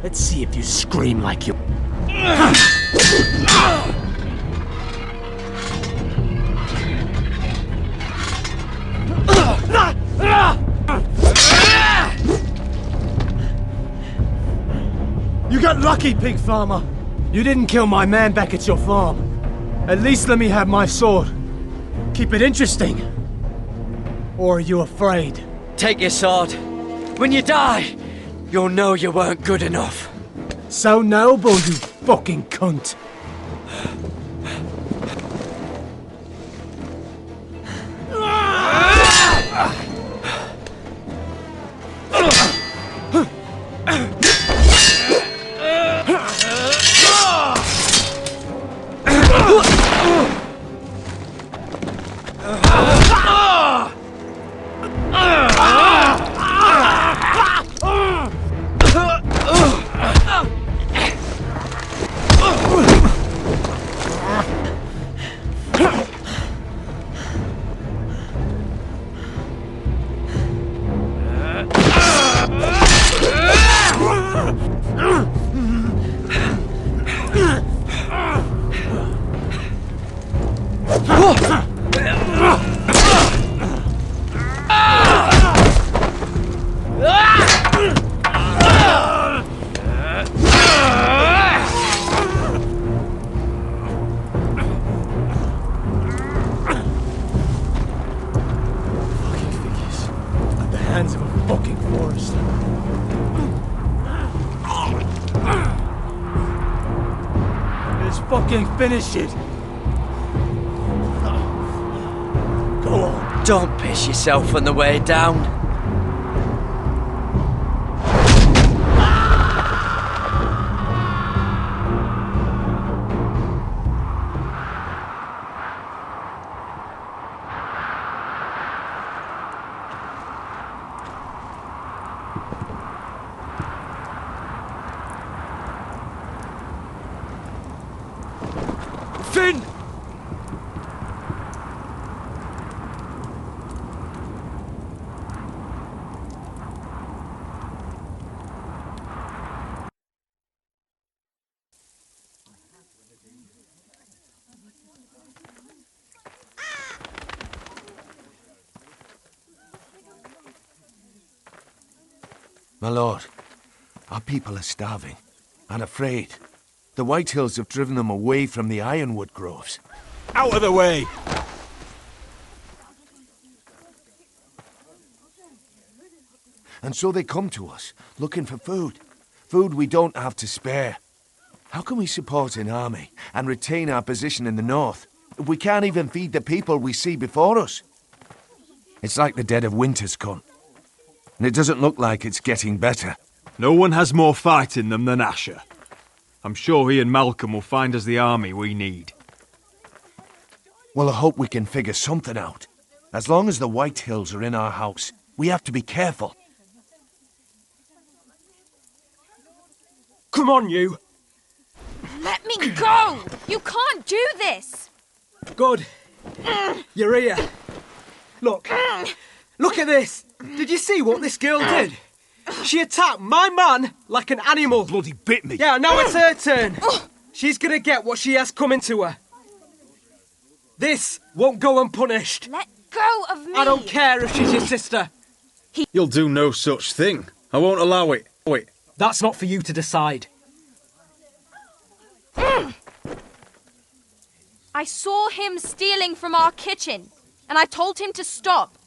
Speaker 24: Let's see if you scream like you... You got lucky, pig farmer. You didn't kill my man back at your farm. At least let me have my sword. Keep it interesting. Or are you afraid?
Speaker 10: Take your sword. When you die, you'll know you weren't good enough.
Speaker 24: So noble, you fucking cunt. Hands of a fucking Forrester. Let's fucking finish it. Go on.
Speaker 10: Don't piss yourself on the way down.
Speaker 24: Finn!
Speaker 12: My lord, our people are starving and afraid. The White Hills have driven them away from the ironwood groves.
Speaker 18: Out of the way!
Speaker 12: And so they come to us, looking for food. Food we don't have to spare. How can we support an army and retain our position in the north if we can't even feed the people we see before us? It's like the dead of winter's come. And it doesn't look like it's getting better.
Speaker 1: No one has more fight in them than Asher. I'm sure he and Malcolm will find us the army we need.
Speaker 12: Well, I hope we can figure something out. As long as the White Hills are in our house, we have to be careful.
Speaker 23: Come on, you!
Speaker 2: Let me go! You can't do this!
Speaker 23: Good. You're here. Look. Look at this! Did you see what this girl did? She attacked my man like an animal.
Speaker 22: Bloody bit me.
Speaker 23: Yeah, now it's her turn. She's gonna get what she has coming to her. This won't go unpunished.
Speaker 2: Let go of me!
Speaker 23: I don't care if she's your sister.
Speaker 1: You'll do no such thing. I won't allow it. Wait.
Speaker 23: That's not for you to decide.
Speaker 2: I saw him stealing from our kitchen, and I told him to stop.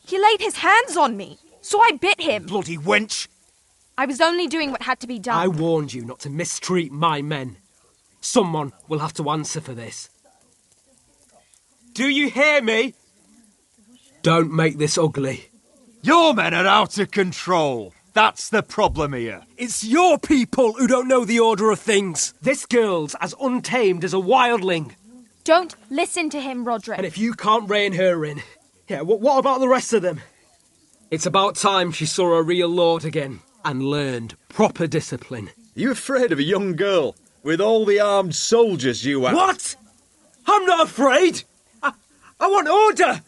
Speaker 2: He laid his hands on me, so I bit him.
Speaker 22: Bloody wench!
Speaker 2: I was only doing what had to be done.
Speaker 23: I warned you not to mistreat my men. Someone will have to answer for this. Do you hear me? Don't make this ugly.
Speaker 1: Your men are out of control. That's the problem here.
Speaker 23: It's your people who don't know the order of things. This girl's as untamed as a wildling.
Speaker 2: Don't listen to him, Roderick.
Speaker 23: And if you can't rein her in, yeah, what about the rest of them? It's about time she saw a real lord again and learned proper discipline.
Speaker 1: Are you afraid of a young girl with all the armed soldiers you have?
Speaker 23: What? I'm not afraid. I want order.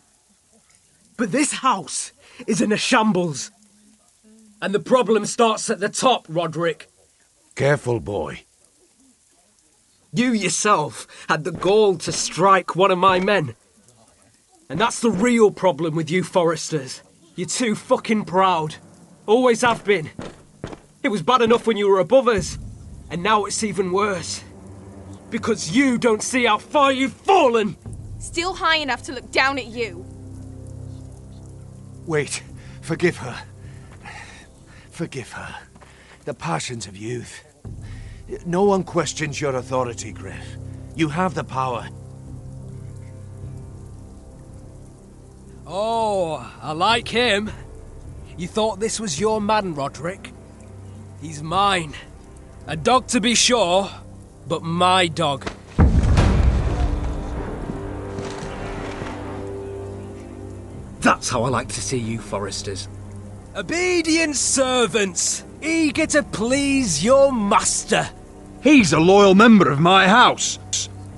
Speaker 23: But this house is in a shambles. And the problem starts at the top, Roderick.
Speaker 12: Careful, boy.
Speaker 23: You yourself had the gall to strike one of my men. And that's the real problem with you Forresters. You're too fucking proud. Always have been. It was bad enough when you were above us. And now it's even worse. Because you don't see how far you've fallen.
Speaker 2: Still high enough to look down at you.
Speaker 12: Wait. Forgive her. Forgive her. The passions of youth. No one questions your authority, Griff. You have the power.
Speaker 23: Oh, I like him. You thought this was your man, Roderick? He's mine. A dog to be sure, but my dog. That's how I like to see you, Forresters. Obedient servants, eager to please your master.
Speaker 1: He's a loyal member of my house.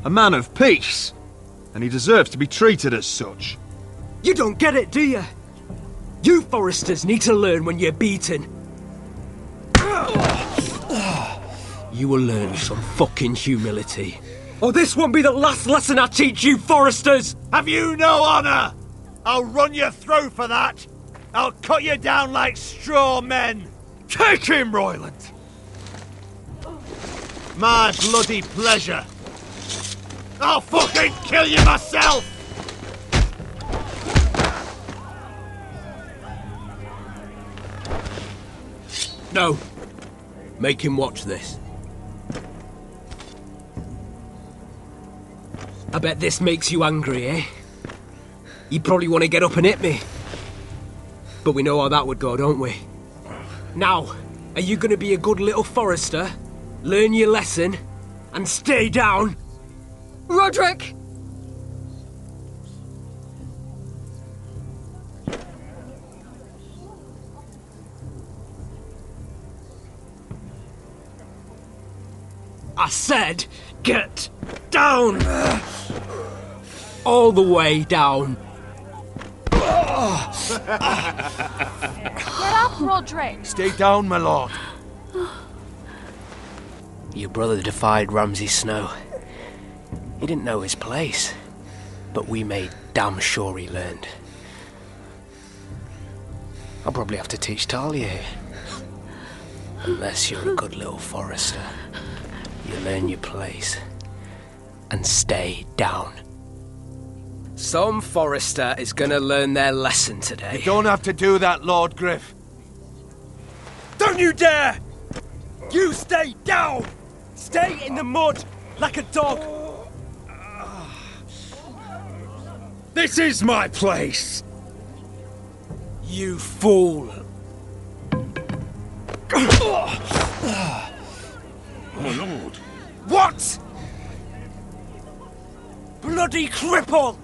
Speaker 1: A man of peace. And he deserves to be treated as such.
Speaker 23: You don't get it, do you? You Forresters need to learn when you're beaten. You will learn some fucking humility. Or this won't be the last lesson I teach you, Forresters!
Speaker 22: Have you no honour? I'll run your throat for that. I'll cut you down like straw men.
Speaker 1: Take him, Royland!
Speaker 22: My bloody pleasure. I'll fucking kill you myself!
Speaker 23: No. Make him watch this. I bet this makes you angry, eh? You'd probably want to get up and hit me. But we know how that would go, don't we? Now, are you going to be a good little Forrester, learn your lesson, and stay down?
Speaker 2: Roderick!
Speaker 23: I said, get down! All the way down.
Speaker 2: Get up, Roderick!
Speaker 12: Stay down, my lord.
Speaker 10: Your brother defied Ramsay Snow. He didn't know his place, but we made damn sure he learned. I'll probably have to teach Talia here. Unless you're a good little Forrester. You learn your place and stay down.
Speaker 23: Some Forrester is gonna learn their lesson today.
Speaker 12: You don't have to do that, Lord Griff.
Speaker 23: Don't you dare! You stay down! Stay in the mud like a dog!
Speaker 1: This is my place!
Speaker 23: You fool!
Speaker 22: Oh, Lord.
Speaker 23: What? Bloody cripple!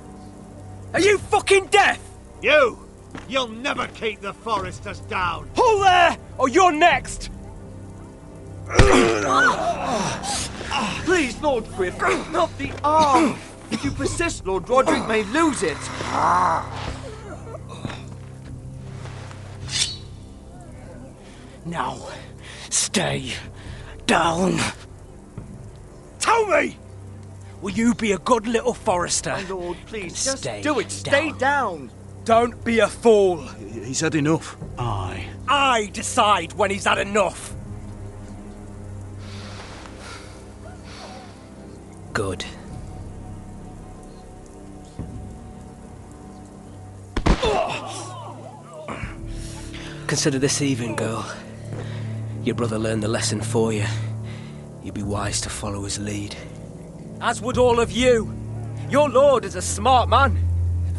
Speaker 23: Are you fucking deaf?
Speaker 22: You'll never keep the Forresters down.
Speaker 23: Hold there, or you're next!
Speaker 3: Please, Lord Griff, not the arm! If you persist, Lord Roderick may lose it.
Speaker 24: Now, stay down.
Speaker 3: Tell me!
Speaker 24: Will you be a good little Forrester?
Speaker 3: My lord, please, just
Speaker 24: stay
Speaker 3: do it. Stay down.
Speaker 24: Don't be a fool.
Speaker 22: He's had enough.
Speaker 24: I decide when he's had enough. Good. Consider this even, girl. Your brother learned the lesson for you. You'd be wise to follow his lead. As would all of you. Your lord is a smart man.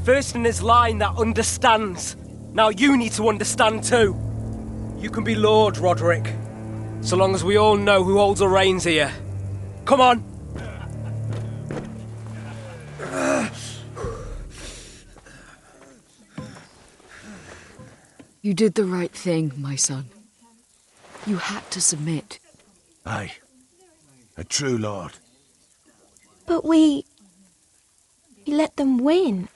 Speaker 24: First in his line that understands. Now you need to understand too. You can be Lord, Roderick. So long as we all know who holds the reins here. Come on!
Speaker 7: You did the right thing, my son. You had to submit.
Speaker 12: Aye. A true lord.
Speaker 2: But we let them win.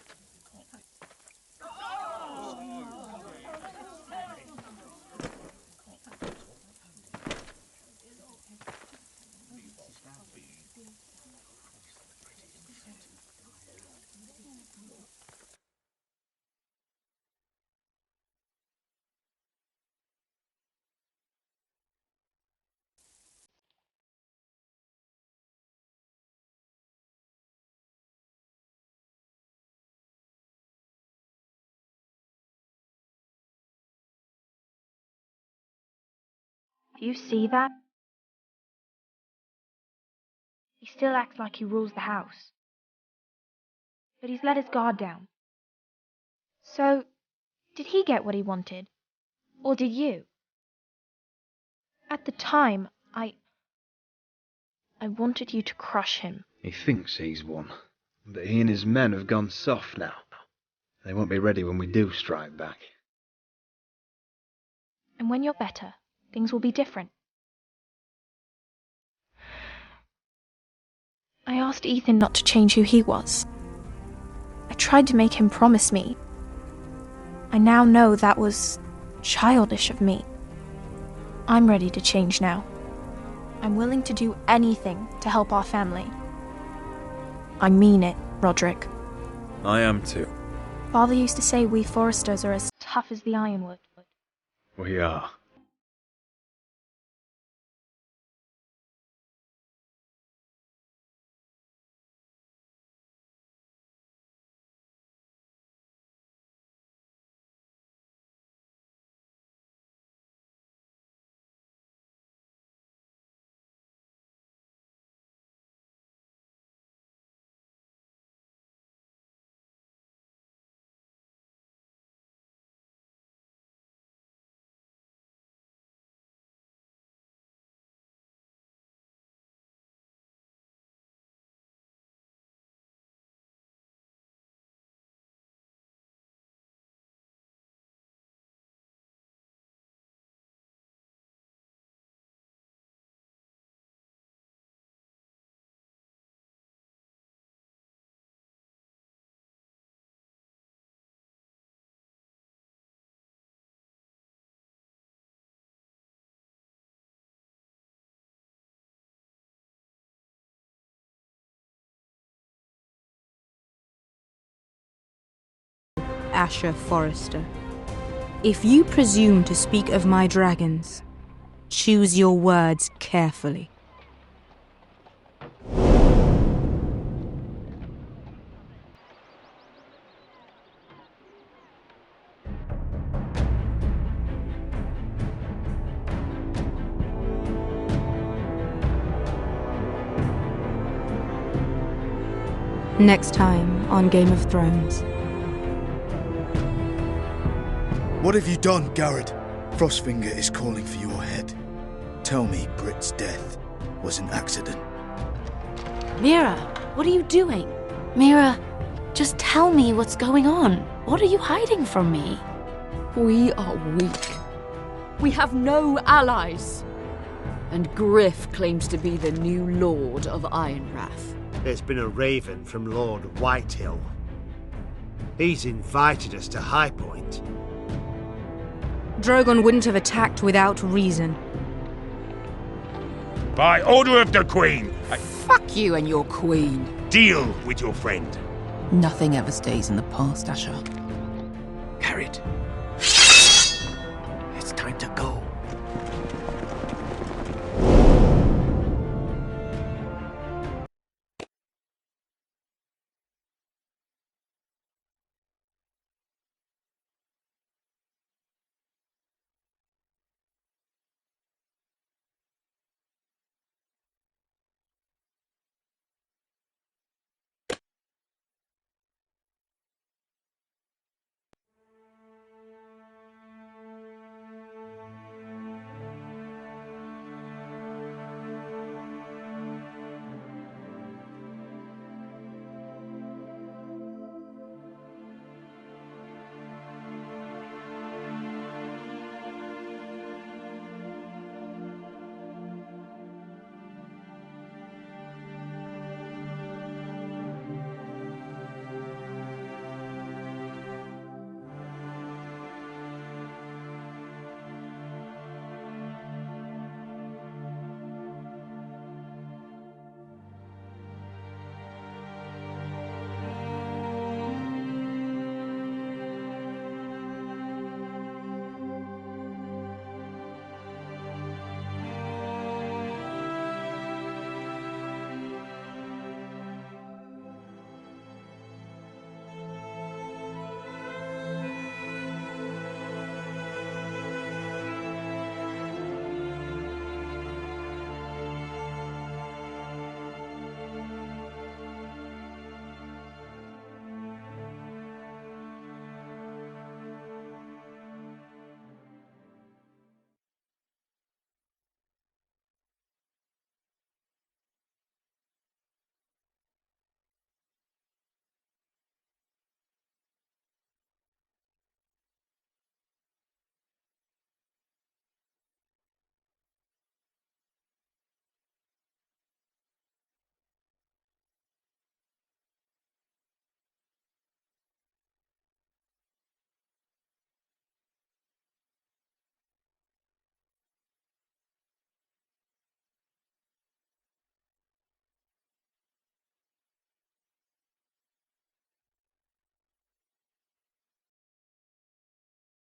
Speaker 15: Do you see that? He still acts like he rules the house. But he's let his guard down. So, did he get what he wanted? Or did you? At the time, I wanted you to crush him.
Speaker 17: He thinks he's won, but he and his men have gone soft now. They won't be ready when we do strike back.
Speaker 15: And when you're better, things will be different.
Speaker 2: I asked Ethan not to change who he was. I tried to make him promise me. I now know that was childish of me. I'm ready to change now. I'm willing to do anything to help our family. I mean it, Roderick.
Speaker 16: I am too.
Speaker 2: Father used to say we Forresters are as tough as the ironwood.
Speaker 17: We are.
Speaker 20: Asher Forrester. If you presume to speak of my dragons, choose your words carefully. Next time on Game of Thrones.
Speaker 4: What have you done, Garrett? Frostfinger is calling for your head. Tell me Britt's death was an accident.
Speaker 25: Mira, what are you doing? Mira, just tell me what's going on. What are you hiding from me?
Speaker 7: We are weak. We have no allies. And Griff claims to be the new Lord of Ironrath.
Speaker 5: There's been a raven from Lord Whitehill. He's invited us to High Point.
Speaker 20: Drogon wouldn't have attacked without reason.
Speaker 8: By order of the Queen,
Speaker 7: Fuck you and your queen.
Speaker 8: deal with your friend.
Speaker 9: Nothing ever stays in the past, Asher.
Speaker 16: Carried.